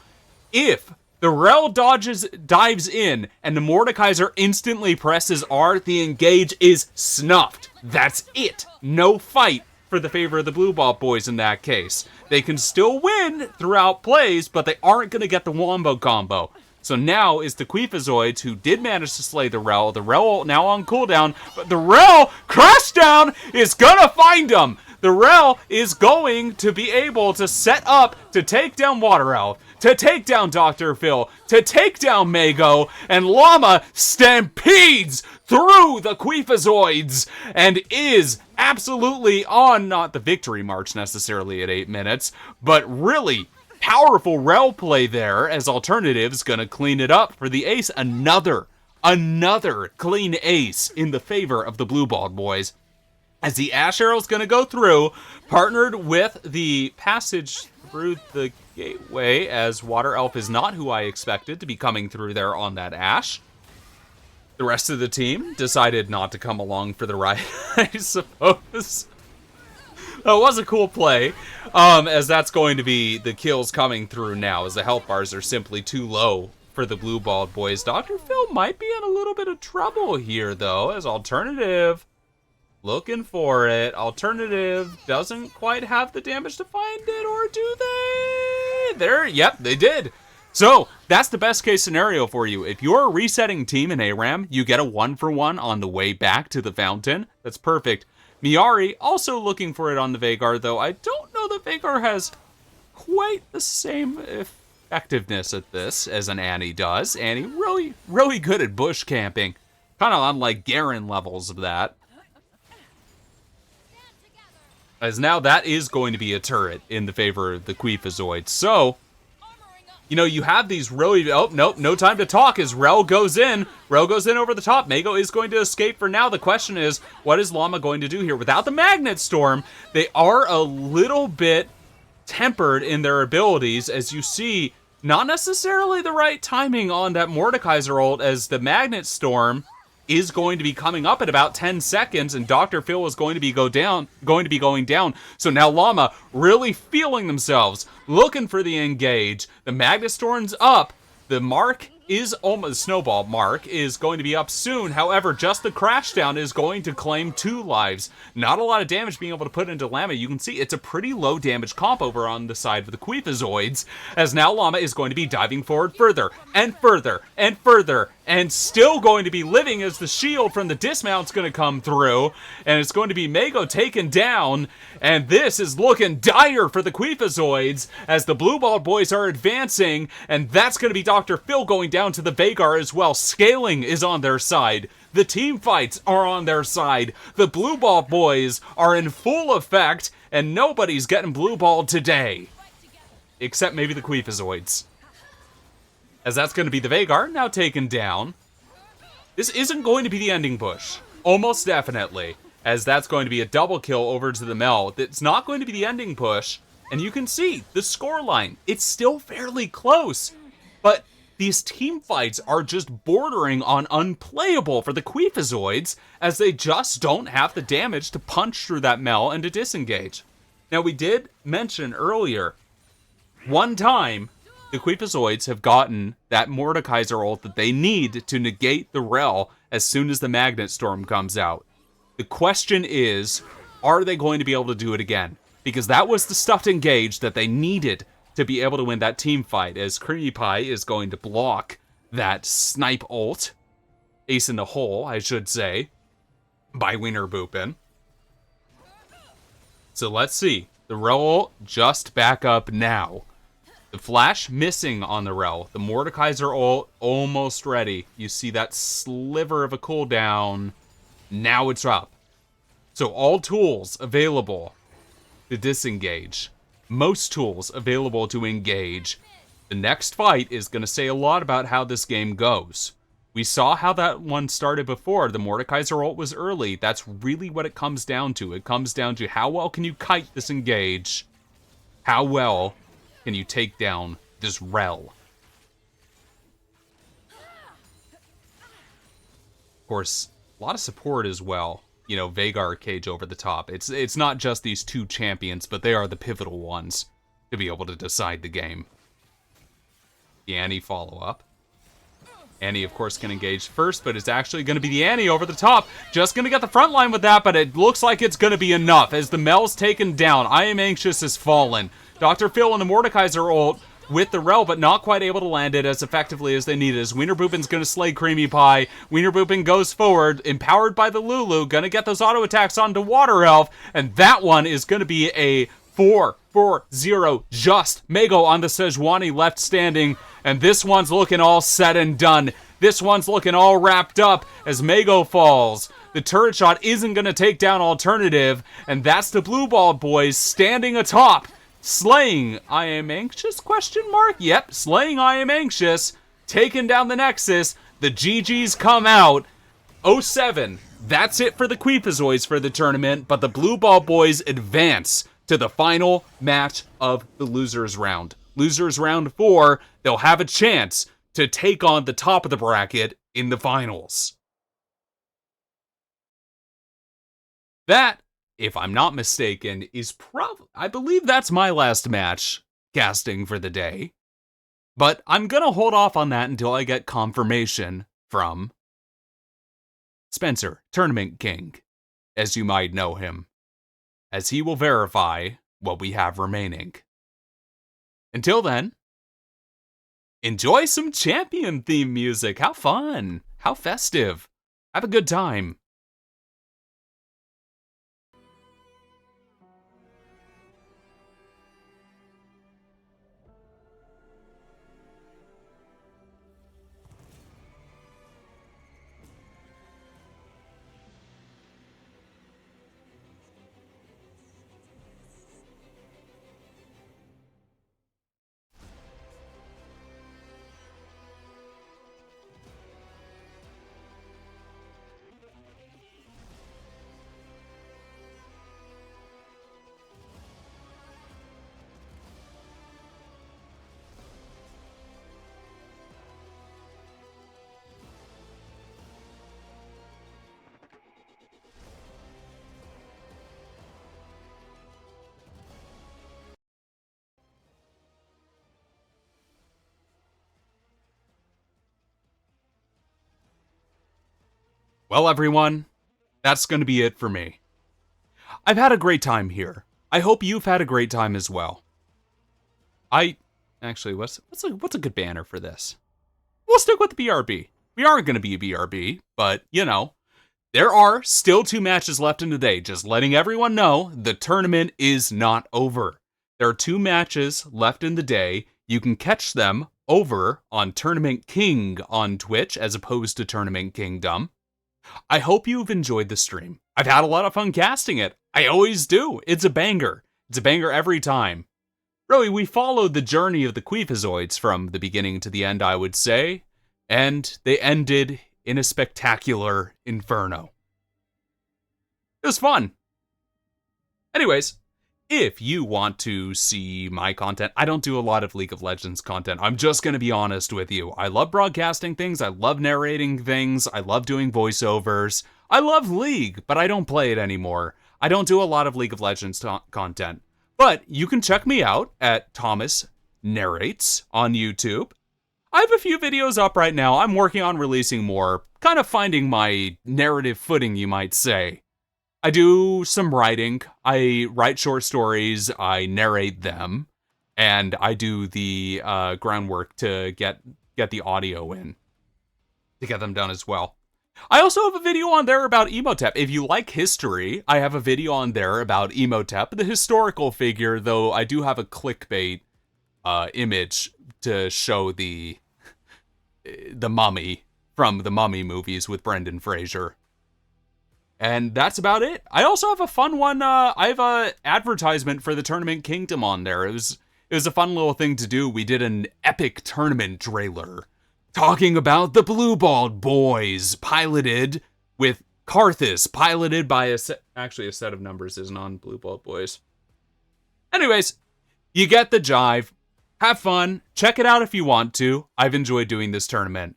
If the Rel dives in, and the Mordekaiser instantly presses R, the engage is snuffed. That's it. No fight for the favor of the Blue Ball boys in that case. They can still win throughout plays, but they aren't going to get the Wombo combo. So now is the Queefazoids, who did manage to slay the Rel. The Rel now on cooldown, but the Rel Crashdown is going to find them. The Rel is going to be able to set up to take down Water Elf, to take down Dr. Phil, to take down Mego, and Llama stampedes through the Queefazoids and is absolutely on, not the victory march necessarily at 8 minutes, but really powerful Rel play there, as Alternative's gonna clean it up for the ace. Another clean ace in the favor of the Blue Ball boys, as the Ash Arrow's gonna go through, partnered with the passage through the gateway, as Water Elf is not who I expected to be coming through there on that Ash. The rest of the team decided not to come along for the ride, I suppose. That was a cool play, as that's going to be the kills coming through now, as the health bars are simply too low for the Blue Ball boys. Dr. Phil might be in a little bit of trouble here, though, as Alternative looking for it. Alternative doesn't quite have the damage to find it, or do they? There, yep, they did. So, that's the best case scenario for you. If you're a resetting team in ARAM, you get a 1-for-1 on the way back to the fountain. That's perfect. Miari also looking for it on the Veigar, though I don't know that Veigar has quite the same effectiveness at this as an Annie does. Annie really good at bush camping. Kind of on like Garen levels of that. As now that is going to be a turret in the favor of the Queefazoids. So, you know, you have these really... Oh, nope, no time to talk as Rel goes in. Rel goes in over the top. Mego is going to escape for now. The question is, what is Llama going to do here? Without the Magnet Storm, they are a little bit tempered in their abilities, as you see, not necessarily the right timing on that Mordekaiser ult, as the Magnet Storm is going to be coming up in about 10 seconds, and Dr. Phil is going to be going down. So now Llama really feeling themselves, looking for the engage. The Magnet Storm's up. The mark is almost, Snowball mark is going to be up soon. However, just the Crashdown is going to claim 2 lives. Not a lot of damage being able to put into Llama. You can see it's a pretty low damage comp over on the side of the Queefazoids, as now Llama is going to be diving forward further and further and further and still going to be living as the shield from the dismount's going to come through, and it's going to be Mego taken down, and this is looking dire for the Queefazoids as the Blue Ball boys are advancing, and that's going to be Dr. Phil going down to the Vhagar as well. Scaling is on their side. The team fights are on their side. The Blue Ball boys are in full effect, and nobody's getting Blue Ball today. Except maybe the Queefazoids. As that's going to be the Vhagar, now taken down. This isn't going to be the ending push. Almost definitely. As that's going to be a double kill over to the Mel. It's not going to be the ending push. And you can see the scoreline. It's still fairly close. But these team fights are just bordering on unplayable for the Queefazoids, as they just don't have the damage to punch through that Mel and to disengage. Now, we did mention earlier, one time, the Queefazoids have gotten that Mordekaiser ult that they need to negate the Rel as soon as the Magnet Storm comes out. The question is, are they going to be able to do it again? Because that was the stuffed engage that they needed to be able to win that team fight, as Creamy Pie is going to block that snipe ult. Ace in the hole, I should say, by Wiener Boopin. So let's see. The Rel ult just back up now. The flash missing on the Rel. The Mordekaiser ult almost ready. You see that sliver of a cooldown. Now it's up. So all tools available to disengage. Most tools available to engage. The next fight is going to say a lot about how this game goes. We saw how that one started before. The Mordekaiser ult was early. That's really what it comes down to. It comes down to how well can you kite this engage? How well can you take down this Rel? Of course, a lot of support as well. You know, Vhagar cage over the top. It's not just these two champions, but they are the pivotal ones to be able to decide the game. The Annie follow-up. Annie, of course, can engage first, but it's actually going to be the Annie over the top. Just going to get the front line with that, but it looks like it's going to be enough. As the Mel's taken down, I Am Anxious has fallen. Dr. Phil and the Mordekaiser ult with the Rel, but not quite able to land it as effectively as they needed. As Wiener Boopin's going to slay Creamy Pie. Wiener Boopin goes forward, empowered by the Lulu, going to get those auto attacks onto Water Elf, and that one is going to be a 4-4-0, just Mego on the Sejuani left standing, and this one's looking all said and done. This one's looking all wrapped up as Mego falls. The turret shot isn't going to take down Alternative, and that's the Blue Ball boys standing atop, slaying I Am Anxious, question mark? Yep, slaying I Am Anxious, taking down the Nexus. The GGs come out. 0-7. That's it for the Queefazoids for the tournament, but the Blue Ball boys advance to the final match of the losers round. Losers round 4, they'll have a chance to take on the top of the bracket in the finals. That, if I'm not mistaken, is I believe that's my last match casting for the day. But I'm gonna hold off on that until I get confirmation from Spencer, Tournament King, as you might know him, as he will verify what we have remaining. Until then, enjoy some champion theme music. How fun. How festive. Have a good time. Well, everyone, that's going to be it for me. I've had a great time here. I hope you've had a great time as well. Actually, what's a good banner for this? We'll stick with the BRB. We aren't going to be a BRB, but, you know, there are still 2 matches left in the day. Just letting everyone know, the tournament is not over. There are 2 matches left in the day. You can catch them over on Tournament King on Twitch, as opposed to Tournament Kingdom. I hope you've enjoyed the stream. I've had a lot of fun casting it. I always do. It's a banger. It's a banger every time. Really, we followed the journey of the Queefazoids from the beginning to the end, I would say. And they ended in a spectacular inferno. It was fun. Anyways, if you want to see my content, I don't do a lot of League of Legends content. I'm just going to be honest with you. I love broadcasting things. I love narrating things. I love doing voiceovers. I love League, but I don't play it anymore. I don't do a lot of League of Legends content. But you can check me out at Thomas Narrates on YouTube. I have a few videos up right now. I'm working on releasing more, kind of finding my narrative footing, you might say. I do some writing. I write short stories, I narrate them, and I do the groundwork to get the audio in, to get them done as well. I also have a video on there about Emotep. If you like history, I have a video on there about Emotep, the historical figure, though I do have a clickbait image to show the mummy from the Mummy movies with Brendan Fraser. And that's about it. I also have a fun one. I have a advertisement for the Tournament Kingdom on there. It was a fun little thing to do. We did an epic tournament trailer talking about the Blue Balled Boys, piloted with Karthus, piloted by actually a set of numbers isn't on Blue Balled Boys. Anyways, you get the jive. Have fun. Check it out if you want to. I've enjoyed doing this tournament.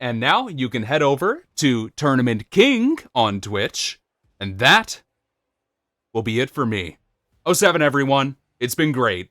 And now you can head over to Tournament King on Twitch. And that will be it for me. 07 everyone. It's been great.